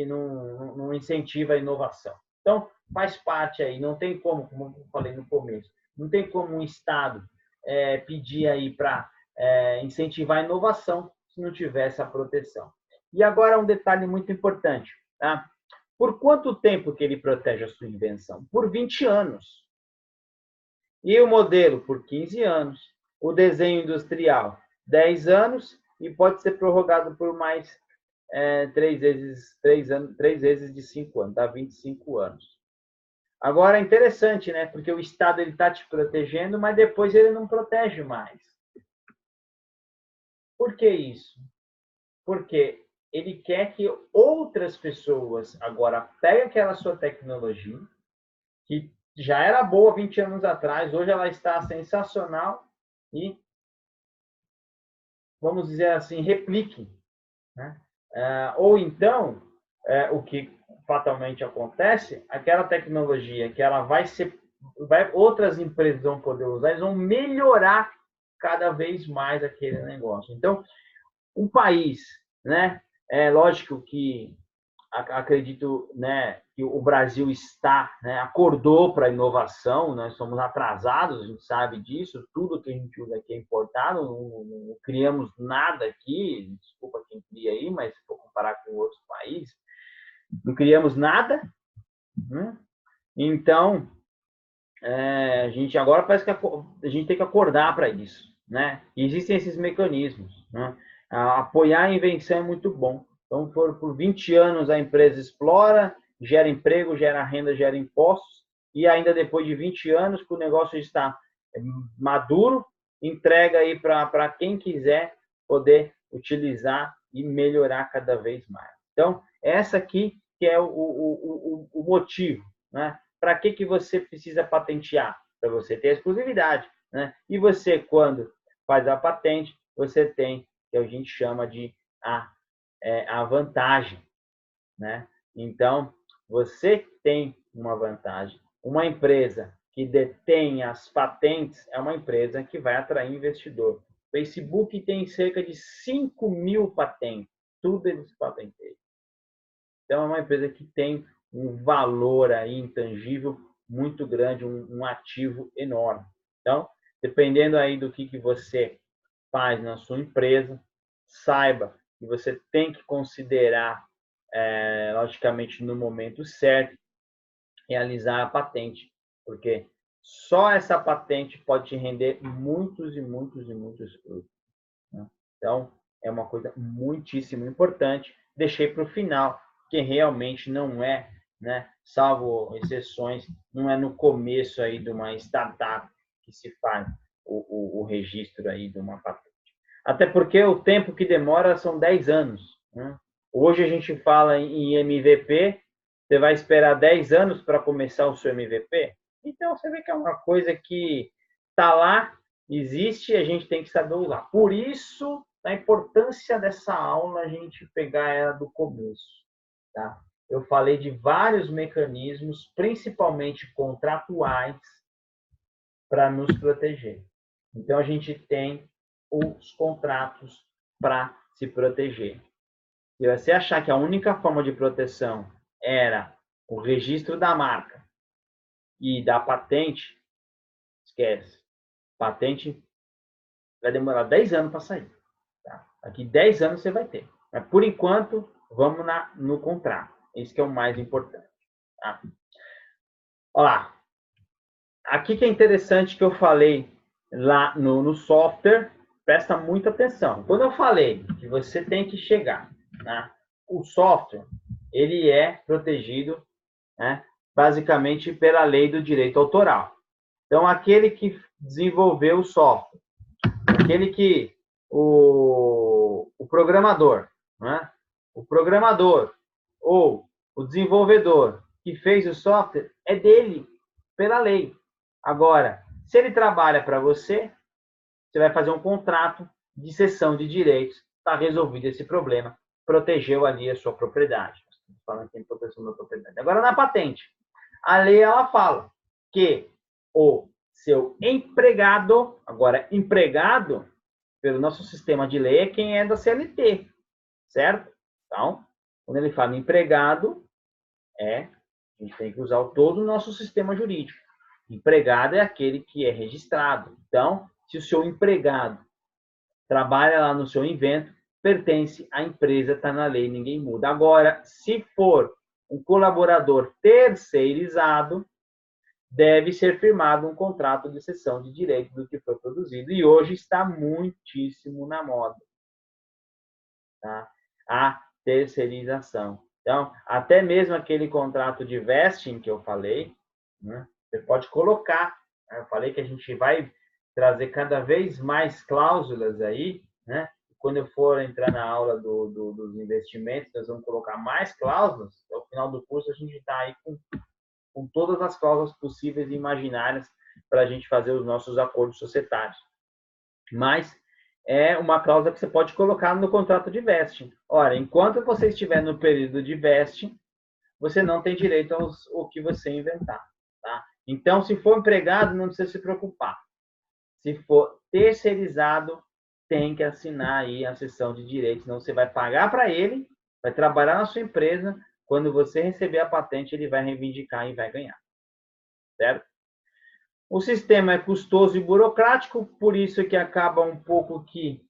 não incentiva a inovação. Então, faz parte aí, não tem como eu falei no começo, não tem como um Estado pedir aí para incentivar a inovação se não tiver essa proteção. E agora um detalhe muito importante, tá? Por quanto tempo que ele protege a sua invenção? Por 20 anos. E o modelo por 15 anos. O desenho industrial, 10 anos, e pode ser prorrogado por mais 3 vezes de 5 anos, dá 25 anos. Agora é interessante, né? Porque o Estado está te protegendo, mas depois ele não protege mais. Por que isso? Porque ele quer que outras pessoas agora peguem aquela sua tecnologia, que já era boa 20 anos atrás, hoje ela está sensacional, e, vamos dizer assim, repliquem. Né? Ou então, o que fatalmente acontece, aquela tecnologia que ela outras empresas vão poder usar, eles vão melhorar cada vez mais aquele negócio. Então, um país, né? É lógico que acredito, né, que o Brasil acordou para a inovação, nós somos atrasados, a gente sabe disso, tudo que a gente usa aqui é importado, não criamos nada aqui, desculpa quem cria aí, mas se for comparar com outros países, não criamos nada, né? Então, a gente agora parece que a gente tem que acordar para isso, né? E existem esses mecanismos, né? Apoiar a invenção é muito bom. Então, por 20 anos a empresa explora, gera emprego, gera renda, gera impostos, e ainda depois de 20 anos, que o negócio está maduro, entrega aí para quem quiser poder utilizar e melhorar cada vez mais. Então, essa aqui que é o motivo, né? Para que você precisa patentear? Para você ter exclusividade, né? E você, quando faz a patente, você tem, que a gente chama de a vantagem, né? Então, você tem uma vantagem. Uma empresa que detém as patentes é uma empresa que vai atrair investidor. O Facebook tem cerca de 5.000 patentes, tudo eles patenteiam. Então, é uma empresa que tem um valor aí intangível muito grande, um ativo enorme. Então, dependendo aí do que você faz na sua empresa, saiba que você tem que considerar, logicamente, no momento certo, realizar a patente, porque só essa patente pode te render muitos e muitos e muitos frutos, né? Então, é uma coisa muitíssimo importante. Deixei para o final, que realmente não é, né, salvo exceções, não é no começo aí de uma startup que se faz o registro aí de uma patente. Até porque o tempo que demora são 10 anos, né? Hoje a gente fala em MVP, você vai esperar 10 anos para começar o seu MVP? Então, você vê que é uma coisa que está lá, existe, e a gente tem que saber usar. Por isso, a importância dessa aula, a gente pegar ela do começo. Tá? Eu falei de vários mecanismos, principalmente contratuais, para nos proteger. Então, a gente tem os contratos para se proteger. Se você achar que a única forma de proteção era o registro da marca e da patente, esquece. Patente vai demorar 10 anos para sair. Tá? Daqui 10 anos você vai ter. Mas, por enquanto, vamos no contrato. Esse que é o mais importante. Tá? Olha lá. Aqui que é interessante que eu falei lá no software, presta muita atenção. Quando eu falei que você tem que chegar, né, o software, ele é protegido, né, basicamente pela lei do direito autoral. Então, aquele que desenvolveu o software, aquele que o programador, né, o programador ou o desenvolvedor que fez o software é dele, pela lei. Agora, se ele trabalha para você, você vai fazer um contrato de cessão de direitos, está resolvido esse problema, protegeu ali a sua propriedade. Estamos falando aqui em proteção da propriedade. Agora, na patente, a lei ela fala que o seu empregado, agora empregado, pelo nosso sistema de lei, é quem é da CLT, certo? Então, quando ele fala empregado, a gente tem que usar todo o nosso sistema jurídico. Empregado é aquele que é registrado. Então, se o seu empregado trabalha lá no seu invento, pertence à empresa, está na lei, ninguém muda. Agora, se for um colaborador terceirizado, deve ser firmado um contrato de cessão de direito do que foi produzido. E hoje está muitíssimo na moda, tá? A terceirização. Então, até mesmo aquele contrato de vesting que eu falei, né, você pode colocar. Eu falei que a gente vai trazer cada vez mais cláusulas aí, né? Quando eu for entrar na aula dos investimentos, nós vamos colocar mais cláusulas. Ao final do curso, a gente está aí com todas as cláusulas possíveis e imaginárias para a gente fazer os nossos acordos societários. Mas é uma cláusula que você pode colocar no contrato de vesting. Ora, enquanto você estiver no período de vesting, você não tem direito ao que você inventar. Tá? Então, se for empregado, não precisa se preocupar. Se for terceirizado, tem que assinar aí a cessão de direitos, senão você vai pagar para ele, vai trabalhar na sua empresa, quando você receber a patente, ele vai reivindicar e vai ganhar. Certo? O sistema é custoso e burocrático, por isso que acaba um pouco que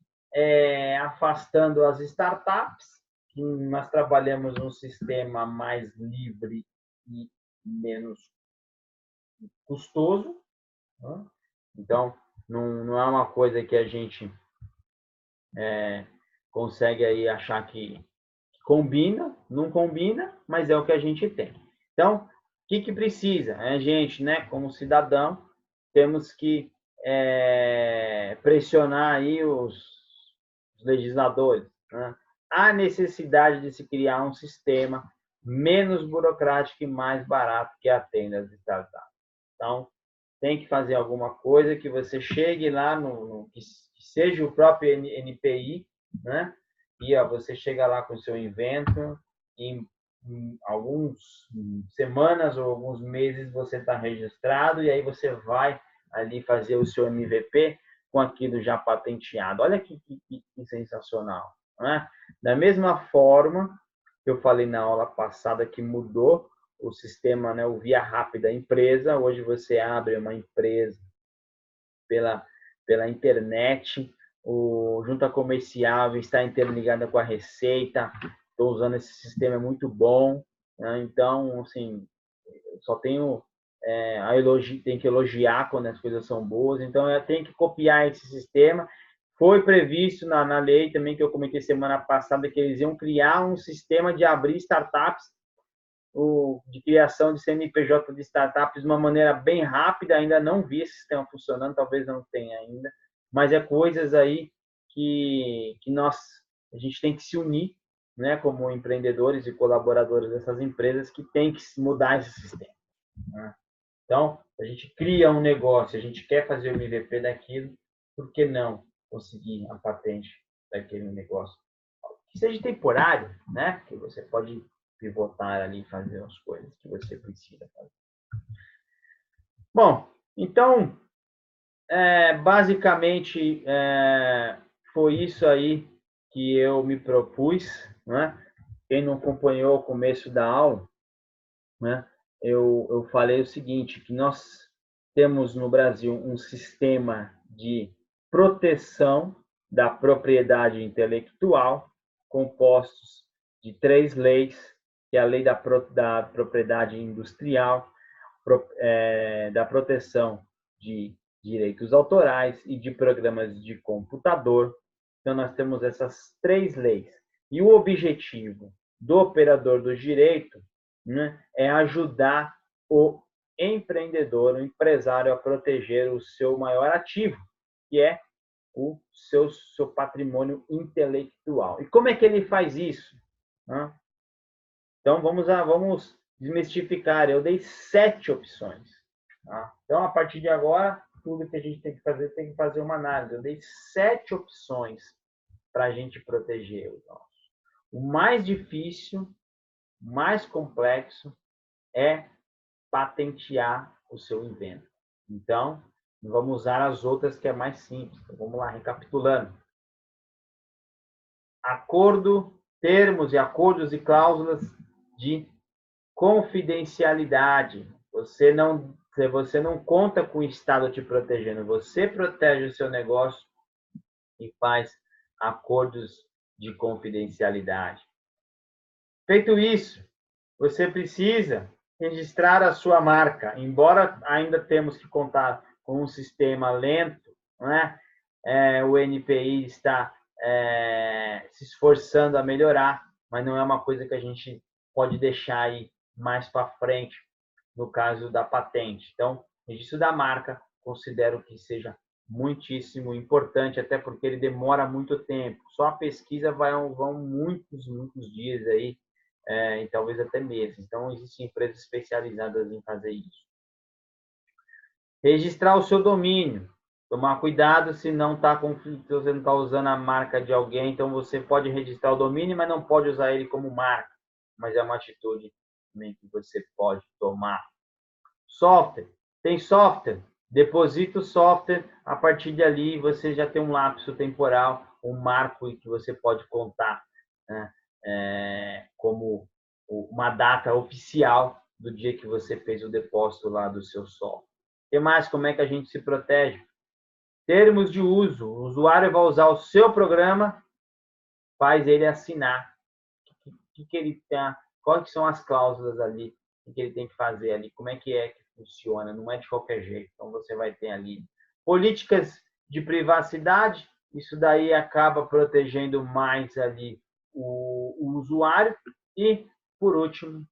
afastando as startups, que nós trabalhamos um sistema mais livre e menos custoso, né? Então, não é uma coisa que a gente consegue aí achar que combina, não combina, mas é o que a gente tem. Então, o que precisa? A gente, né, como cidadão, temos que pressionar aí os legisladores, né? Há necessidade de se criar um sistema menos burocrático e mais barato que atenda as startups. Então, tem que fazer alguma coisa que você chegue lá que seja o próprio NPI, né? E você chega lá com o seu evento, em algumas semanas ou alguns meses você está registrado e aí você vai ali fazer o seu MVP com aquilo já patenteado. Olha que sensacional, né? Da mesma forma que eu falei na aula passada que mudou o sistema, né, o Via Rápida Empresa. Hoje você abre uma empresa pela internet, o Junta Comercial está interligada com a Receita. Estou usando esse sistema, é muito bom, né? Então, assim, só tenho tem que elogiar quando as coisas são boas. Então, eu tenho que copiar esse sistema. Foi previsto na lei também, que eu comentei semana passada, que eles iam criar um sistema de abrir startups, de criação de CNPJ de startups de uma maneira bem rápida. Ainda não vi esse sistema funcionando, talvez não tenha ainda, mas é coisas aí que a gente tem que se unir, né, como empreendedores e colaboradores dessas empresas, que tem que mudar esse sistema, né? Então, a gente cria um negócio, a gente quer fazer o MVP daquilo, por que não conseguir a patente daquele negócio? Que seja temporário, né? Que você pode pivotar ali e fazer as coisas que você precisa fazer. Bom, então, basicamente, foi isso aí que eu me propus, né? Quem não acompanhou o começo da aula, né? Eu falei o seguinte, que nós temos no Brasil um sistema de proteção da propriedade intelectual compostos de 3 leis, que é a lei da propriedade industrial, da proteção de direitos autorais e de programas de computador. Então, nós temos essas 3 leis. E o objetivo do operador do direito, né, é ajudar o empreendedor, o empresário, a proteger o seu maior ativo, que é o seu patrimônio intelectual. E como é que ele faz isso? Então, vamos desmistificar. Eu dei 7 opções. Tá? Então, a partir de agora, tudo que a gente tem que fazer uma análise. Eu dei 7 opções para a gente proteger os nossos. O mais difícil, mais complexo, é patentear o seu invento. Então, vamos usar as outras que é mais simples. Então, vamos lá, recapitulando. Termos e acordos e cláusulas de confidencialidade. Você não conta com o Estado te protegendo, você protege o seu negócio e faz acordos de confidencialidade. Feito isso, você precisa registrar a sua marca. Embora ainda temos que contar com um sistema lento, né? O NPI está se esforçando a melhorar, mas não é uma coisa que a gente pode deixar aí mais para frente, no caso da patente. Então, o registro da marca, considero que seja muitíssimo importante, até porque ele demora muito tempo. Só a pesquisa vão muitos dias aí, e talvez até meses. Então, existem empresas especializadas em fazer isso. Registrar o seu domínio. Tomar cuidado se não você não está usando a marca de alguém, então você pode registrar o domínio, mas não pode usar ele como marca. Mas é uma atitude também que você pode tomar. Software. Tem software? Deposita o software, a partir dali você já tem um lapso temporal, um marco que você pode contar, né, como uma data oficial do dia que você fez o depósito lá do seu software. E mais, como é que a gente se protege? Termos de uso. O usuário vai usar o seu programa, faz ele assinar. Que ele tem, quais são as cláusulas ali, o que ele tem que fazer ali, como é que funciona, não é de qualquer jeito. Então, você vai ter ali políticas de privacidade, isso daí acaba protegendo mais ali o usuário e, por último,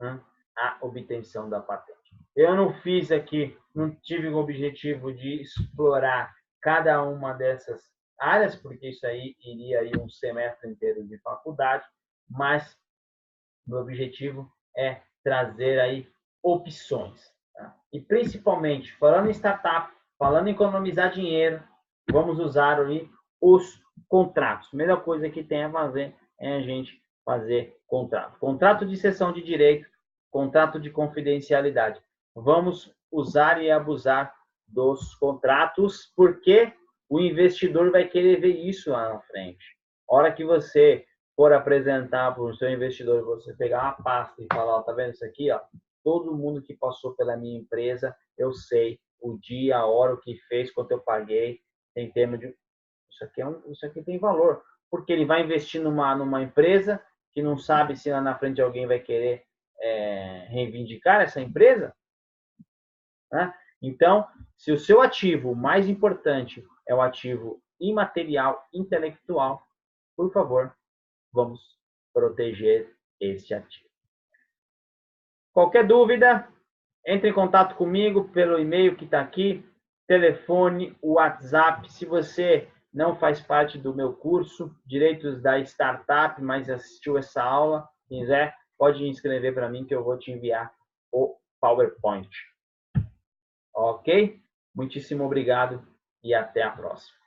né, a obtenção da patente. Eu não fiz aqui, não tive o objetivo de explorar cada uma dessas áreas, porque isso aí iria aí um semestre inteiro de faculdade, mas o objetivo é trazer aí opções. Tá? E principalmente, falando em startup, falando em economizar dinheiro, vamos usar ali os contratos. A melhor coisa que tem a fazer é a gente fazer contrato. Contrato de cessão de direito, contrato de confidencialidade. Vamos usar e abusar dos contratos, porque o investidor vai querer ver isso lá na frente. A hora que você for apresentar para o seu investidor, você pegar uma pasta e falar, ó, tá vendo isso aqui, ó? Todo mundo que passou pela minha empresa, eu sei o dia, a hora, o que fez, quanto eu paguei, em termos de isso aqui tem valor, porque ele vai investir numa empresa que não sabe se lá na frente alguém vai querer reivindicar essa empresa, né? Então, se o seu ativo mais importante é o ativo imaterial, intelectual, por favor, vamos proteger este ativo. Qualquer dúvida, entre em contato comigo pelo e-mail que está aqui, telefone, WhatsApp. Se você não faz parte do meu curso, Direitos da Startup, mas assistiu essa aula, quiser, pode inscrever para mim que eu vou te enviar o PowerPoint. Ok? Muitíssimo obrigado e até a próxima.